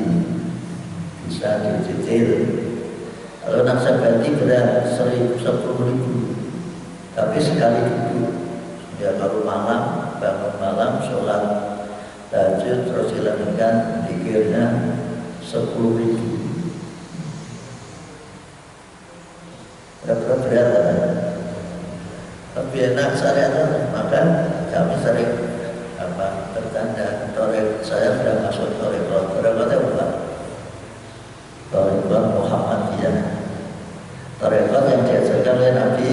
bisa dicicil. Kalau naksabandi berat 10.000, tapi sekali duduk. Ya, kalau malam, bangun malam, sholat tahajud, terus dilanjutkan zikirnya 10.000. Berapa berat kan? Tapi enak syariat, maka kami sering bertanda, saya sudah masuk tarekat apa? Tarekat Muhammadiyah. Tarekat yang diajarkan oleh Nabi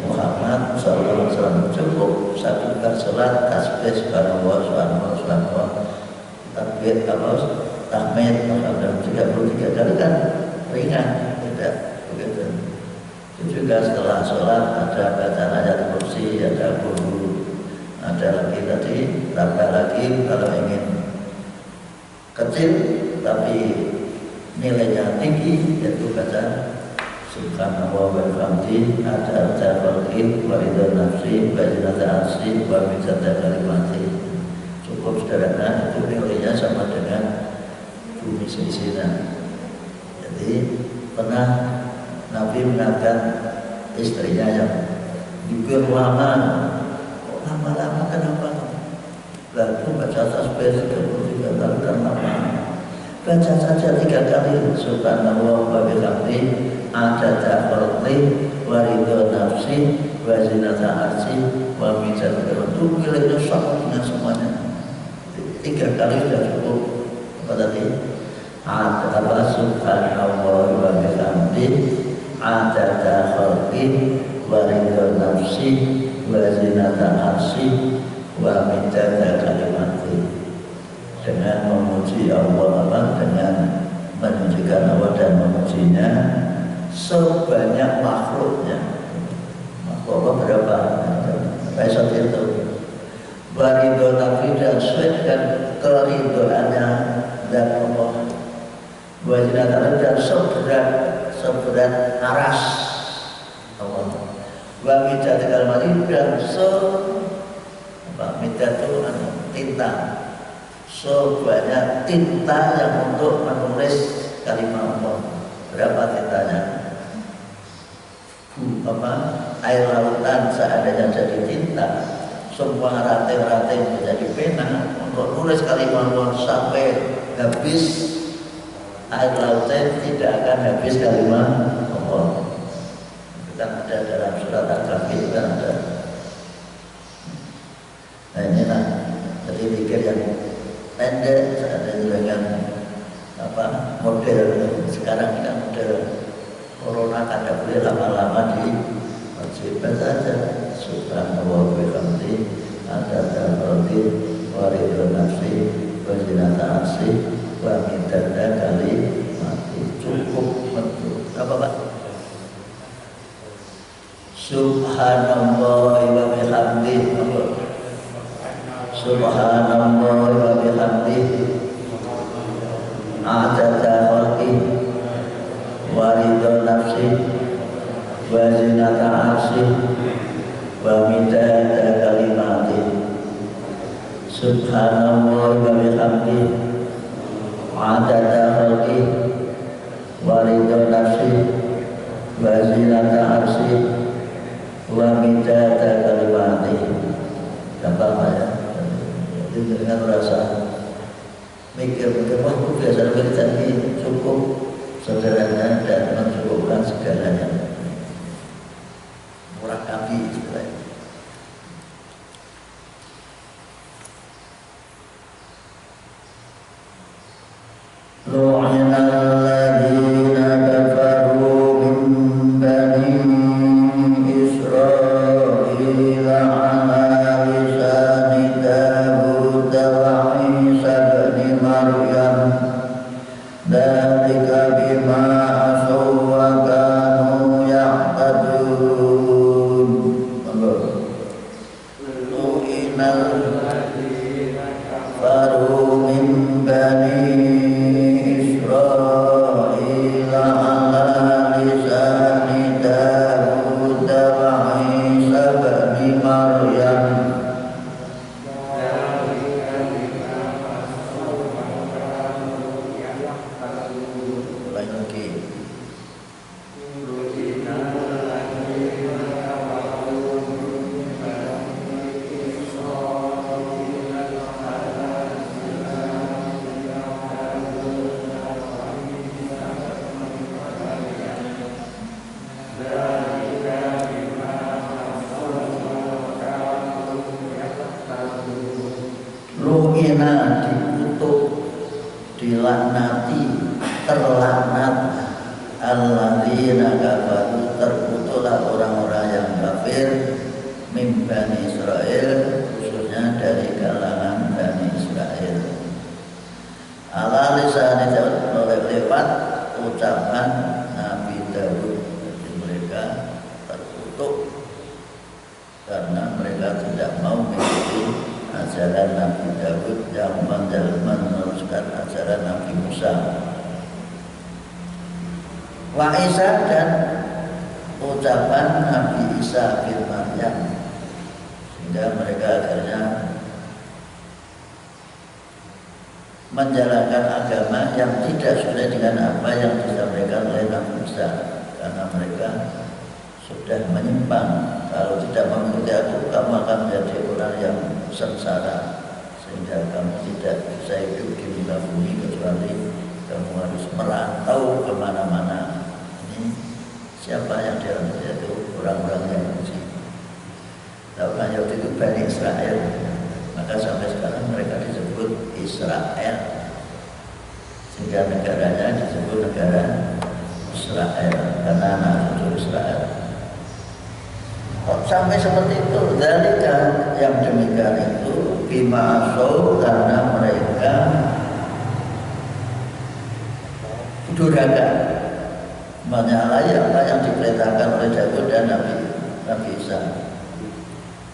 Muhammad SAW. Cukup satu kali sholat tasbih subhanallah subhanallah, takbir tahmid 33 kali kan ringan, tidak begitu. Itu juga setelah sholat ada bacaan ayat kursi, ada wudu, ada lagi tadi tambah lagi kalau ingin kecil tapi nilainya tinggi, yaitu baca subhanallah wa bihamdi, ada al-falqi wa ridha nafsi wa zinata arsi wa mizata kalimati. Cukup sederhana, itu nilainya sama dengan bumi seisinya. Jadi pernah Nabi mengatakan istrinya yang jujur lama, kok lama-lama kenapa? Lalu baca tasbih 33 kali kenapa? Baca saja 3 kali subhanallah wa bihamdi, adada khalqi wa ridha nafsi wa zinata arsi wa mizan itu miliknya sama dengan semuanya. 3 kali sudah cukup. Apa tadi? Adada subhanallah wa bihamdi, adada khalqi wa ridha nafsi wa zinata arsi wa mizan kalimati. memuji Allah dengan menunjukkan Allah dan memujinya sebanyak makhluknya. Makhluk Allah berapa? Besok itu Barido Nabi dan sesuai dengan keridoannya dan Allah. Wajinatan dan seberat aras Allah. Wa midat kalmati dan midat itu tinta, sebanyak tinta yang untuk menulis kalimat Allah. Berapa tintanya? Air lautan seandainya jadi tinta, semua ranting-ranting menjadi pena untuk nulis kalimat Allah sampai habis air lautnya tidak akan habis kalimat Allah. Itu kan ada dalam surat Al-Kahfi kan ada. Nah inilah jadi pikir yang pendek seandainya dengan model sekarang kan model corona kan tidak boleh lama-lama di masjid saja. Subhanallah wa bihamdi adada khalqi wa ridha nafsi wa zinata arsi wa midada kalimati. Cukup betul. Apa Pak? Subhanallah wa bihamdi. Subhanallah wa bihamdi adada khalqi wa ridha nafsi wa zinata arsi wa midada kalimati. Subhanallah wa bihamdi adada khalqi wa ridha nafsi wa zinata arsi wa midada kalimati. Gampang ya. Jadi dengan rasa mikir-mikir, wah biasa berikan ini cukup sederhana dan mencukupkan segalanya. Murah kami istilahnya. Lu'inal ladzina kafaru min bani Israil ala lisani Dawud wa Isa bin Maryam dzalika bima asaw wa kanu ya'tadun. Lu'inal ladzina kafaru min bani Lu'ina dikutuk, dilaknati, terlaknat. Alladzina kafaru, terkutuklah orang-orang yang kafir min Bani Israil, khususnya dari kalangan Bani Israil. Ala lisan lewat ucapan Nabi Dawud. Jadi mereka terkutuk karena mereka tidak mau mengikuti ajaran Nabi Dawud yang meneruskan ajaran Nabi Musa. Wa Isa dan ucapan Nabi Isa bin Maryam, sehingga mereka akhirnya menjalankan agama yang tidak sesuai dengan apa yang disampaikan oleh Nabi Musa, karena mereka sudah menyimpang. Kalau tidak mengikuti aku, kamu akan menjadi orang yang sengsara, sehingga kamu tidak bisa hidup di muka bumi kecuali kamu harus merantau kemana-mana. Ini siapa yang dalam itu? Orang-orang yang muji. Tahu kan waktu itu Bani Israel, maka sampai sekarang mereka disebut Israel, sehingga negaranya disebut negara Israel karena anak cucu Israel. Sampai seperti itu, dalika yang demikian itu bima asaw, karena mereka durhaka, menyalahi apa yang diperintahkan oleh Daud dan Nabi Isa.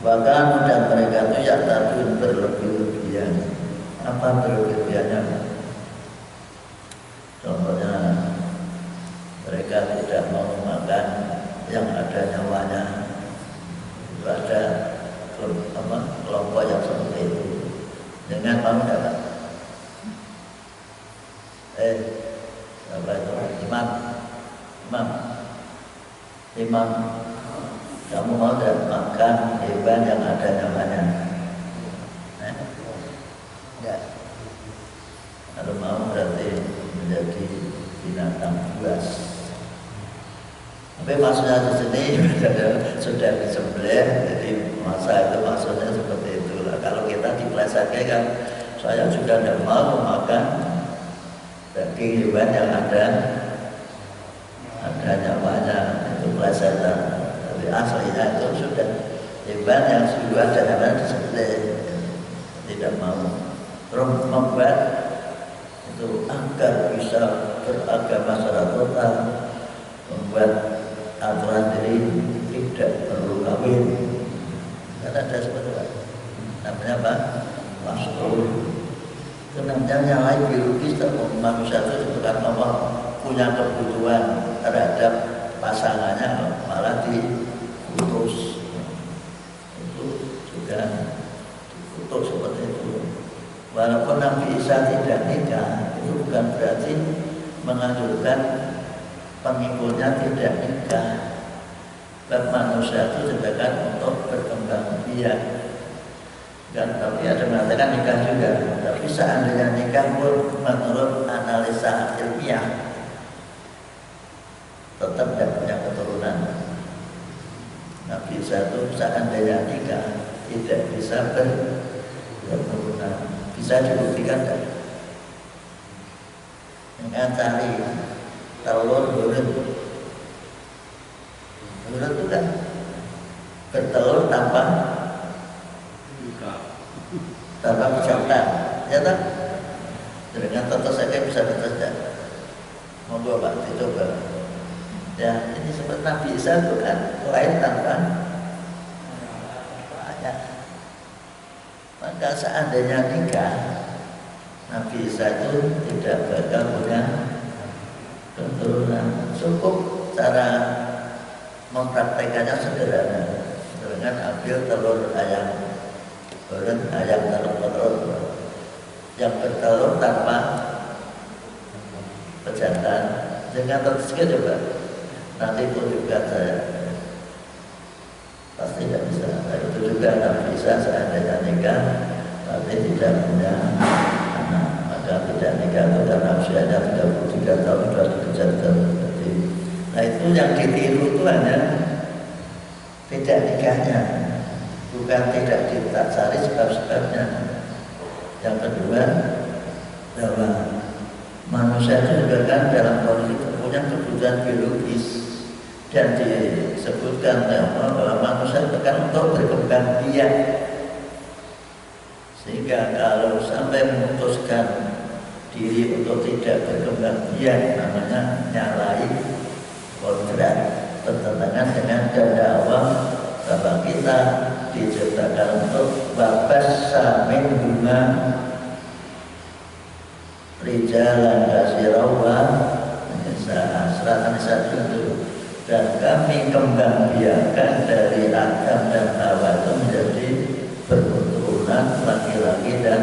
Bahkan dan mereka itu yang tadi berlebih-lebihan. Apa berlebih-lebihannya? Contohnya mereka tidak mau makan yang ada nyawanya. Itu ada kelompok yang seperti itu. Dengan mau dapat apa itu? Imam, kamu mau dan makan hewan yang ada nyawanya? Enggak. Kalau mau berarti menjadi binatang buas. Tapi maksudnya di sini sudah disembelih, jadi masa itu maksudnya seperti itulah. Kalau kita diplesetkan kan, saya juga tidak mau makan daging hewan yang ada nyawanya, itu plesetan. Tapi aslinya itu sudah hewan yang sudah ada nyawanya disembelih, tidak mau. Terus membuat itu agar bisa beragama secara total, membuat aturan diri tidak perlu kawin. Karena ada seperti itu. Namanya apa? Masuk. Itu namanya nyalai biologis. Manusia itu sebenarnya Allah punya kebutuhan terhadap pasangannya, malah diputus. Itu juga diputus seperti itu. Walaupun Nabi Isa tidak nikah, itu bukan berarti menganjurkan pengikutnya tidak nikah. Dan manusia itu sebenarnya untuk berkembang biak. Dan tapi ada mengatakan nikah juga. Tapi seandainya nikah pun menurut analisa ilmiah tetap tidak punya keturunan. Nabi Isa itu seandainya nikah tidak bisa berketurunan. Bisa dibuktikan kan? Dengan cari telur bulat itu kan bertelur tanpa peserta, ya tak? Dengan tetes saja bisa bekerja. Monggo Pak dicoba. Ya ini seperti Nabi Isa itu kan lahir tanpa ayah. Maka seandainya nikah, Nabi Isa itu tidak bakal punya keturunan. Cukup cara mempraktekannya sederhana, dengan ambil telur ayam, ayam telur yang bertelur tanpa pejantan, dengan tersebut coba. Nanti itu juga saya pasti tidak bisa. Itu juga Nabi Isa seandainya nikah tapi tidak punya anak, maka tidak nikah itu karena usianya 33 tahun sudah dikejar. Nah itu yang ditiru itu hanya tidak nikahnya, bukan tidak dicari sebab-sebabnya. Yang kedua, bahwa manusia itu juga kan dalam kondisi punya kebutuhan biologis, dan disebutkan bahwa manusia itu kan untuk berkembang biak. Sehingga kalau sampai memutuskan diri untuk tidak berkembang biak, namanya nyalai kodrat, bertentangan dengan kehendak Allah bahwa kita diciptakan untuk babas samin bunga rijalan kasirawa seratan satu itu, dan kami kembang biakan dari Adam dan Hawa itu menjadi berketurunan laki-laki dan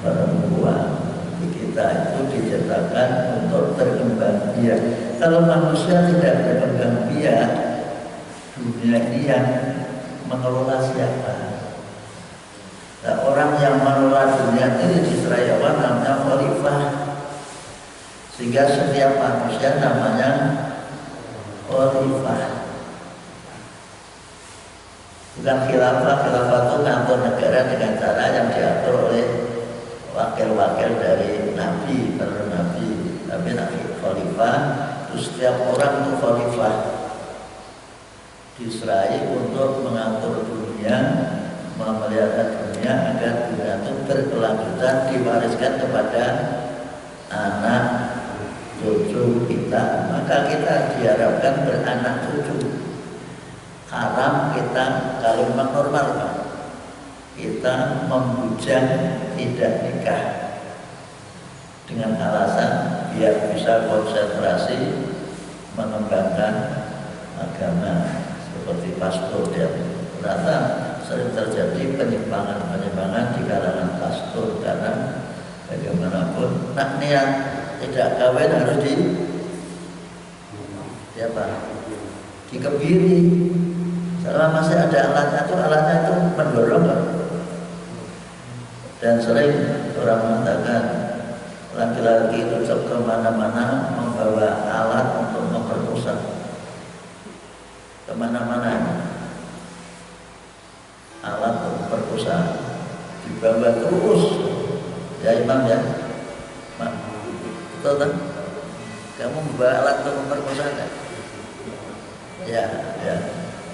perempuan. Kita itu diciptakan untuk berkembang biak. Kalau manusia tidak berkembang biak, dunia ini yang mengelola siapa? Nah, orang yang mengelola dunia ini di Serayawan namanya khalifah. Sehingga setiap manusia namanya khalifah. Bukan khilafah. Khilafah itu ngatur negara dengan cara yang diatur oleh wakil-wakil dari nabi, para nabi. Tapi nabi khalifah itu setiap orang itu khalifah, diserai untuk mengatur dunia, memelihara dunia agar dunia itu berkelanjutan, diwariskan kepada anak cucu kita, maka kita diharapkan beranak cucu. Haram kita kalau memang normal Pak, kita membujang tidak nikah dengan alasan biar bisa konsentrasi mengembangkan agama seperti pastor yang ternyata sering terjadi penyimpangan-penyimpangan di kalangan pastor karena bagaimanapun nak niat tidak kawin harus dikebiri. Selama masih ada alatnya itu mendorong kan? Dan sering orang mengatakan laki-laki itu kemana-mana membawa alat untuk memperkosa, kemana-mana alat untuk memperkosa dibawa terus ya Imam ya, betul kan? Kamu membawa alat untuk memperkosa kan? Ya,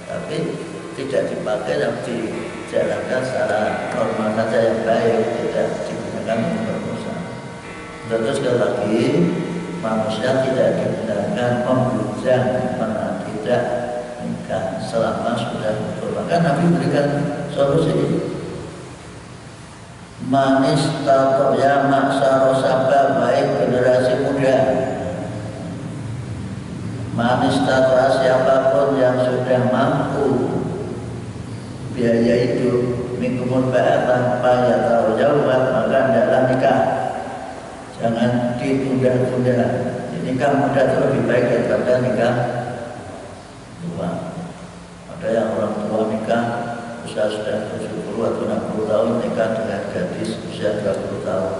tapi tidak dipakai dan dijalankan secara normal saja yang baik, tidak digunakan untuk memperkosa. Terus sekali lagi manusia tidak dibenarkan membujang, tidak nikah selama sudah betul. Maka Nabi berikan solusi. Manis tato ya maksaro sabah, baik generasi muda. Manis tato siapapun yang sudah mampu biaya hidup minggumun ba'atan ya tahu jawab, maka adalah nikah. Jangan ditunda-tunda. Nikah muda itu lebih baik daripada nikah tua. Ada yang orang tua nikah usia sudah 70 atau 60 tahun, nikah dengan gadis usia 20 tahun.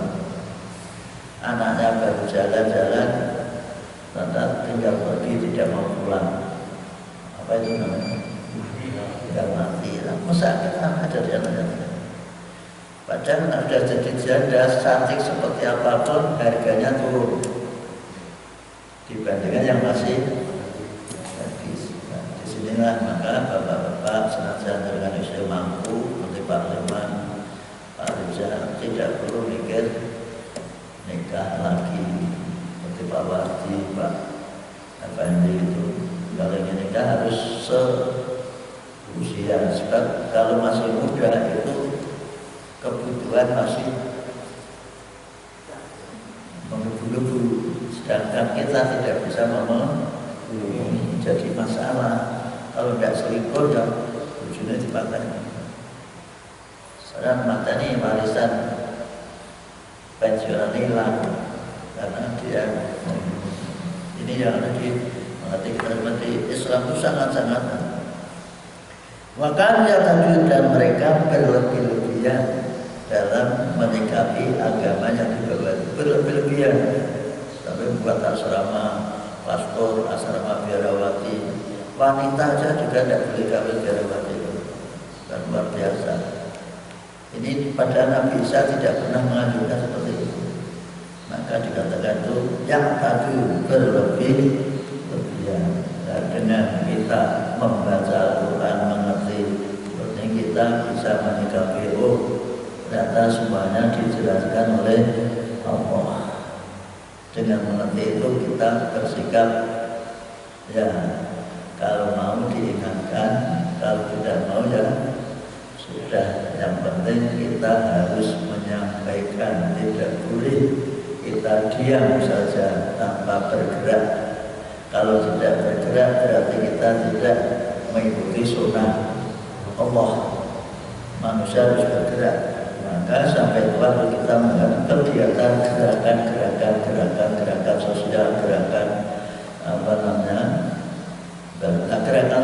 Anaknya baru jalan-jalan, tanda tinggal pergi tidak mau pulang. Apa itu namanya? Tinggal mati. Masa kita ada di anaknya? Padahal sudah jadi janda, cantik seperti apapun harganya turun dibandingkan yang masih gadis. Nah, disinilah maka bapak-bapak senajan dengan usia mampu seperti Pak Leman, Pak Rizal tidak perlu mikir nikah lagi seperti Pak Wati, Pak Effendi itu. Kalau ingin nikah harus seusia. Sebab kalau masih muda itu kebutuhan masih menggebu-gebu, sedangkan kita tidak bisa memenuhi. Jadi masalah kalau tidak selingkuh dan ujungnya dipakai. Sekarang mata ini warisan pensiunan hilang karena dia ini yang ada di mengerti kita seperti Islam itu sangat-sangat. Makanya tadi dan mereka berlebih-lebihan dalam menyikapi agama yang dibawa, berlebih-lebihan sampai membuat asrama pastor, asrama biarawati. Wanita saja juga tidak boleh kawin biarawati itu, dan luar biasa. Ini pada Nabi Isa tidak pernah mengajukan seperti itu. Maka dikatakan itu yang tadi berlebih-lebihan. Dan dengan kita membaca Al-Quran, mengerti, seperti kita bisa menyikapi ternyata semuanya dijelaskan oleh Allah. Dengan mengerti itu kita bersikap ya, kalau mau diingatkan, kalau tidak mau ya sudah. Yang penting kita harus menyampaikan, tidak boleh kita diam saja tanpa bergerak. Kalau tidak bergerak berarti kita tidak mengikuti sunnah Allah. Manusia harus bergerak. Maka sampai waktu kita melakukan kegiatan gerakan sosial, gerakan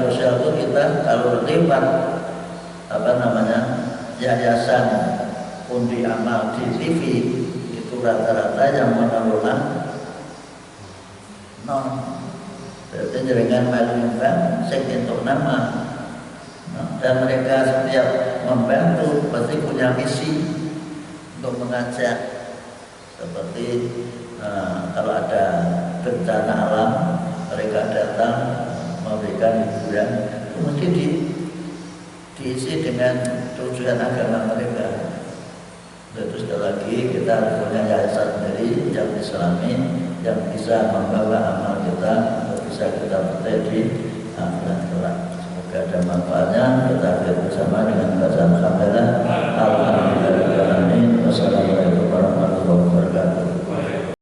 sosial itu kita kalau lewat yayasan undi amal di TV itu rata-rata yang mengelola berarti jaringan menyumbang untuk nama. Dan mereka setiap membantu pasti punya misi untuk mengajak seperti kalau ada bencana alam mereka datang memberikan hiburan, itu mesti diisi dengan tujuan agama mereka. Terus sekali lagi kita harus punya yayasan sendiri yang Islami yang bisa membawa amal kita untuk bisa kita petik di akhirat kelak. Semoga ada manfaatnya. Kita akhiri bersama dengan bacaan hamdalah. Alhamdulillah.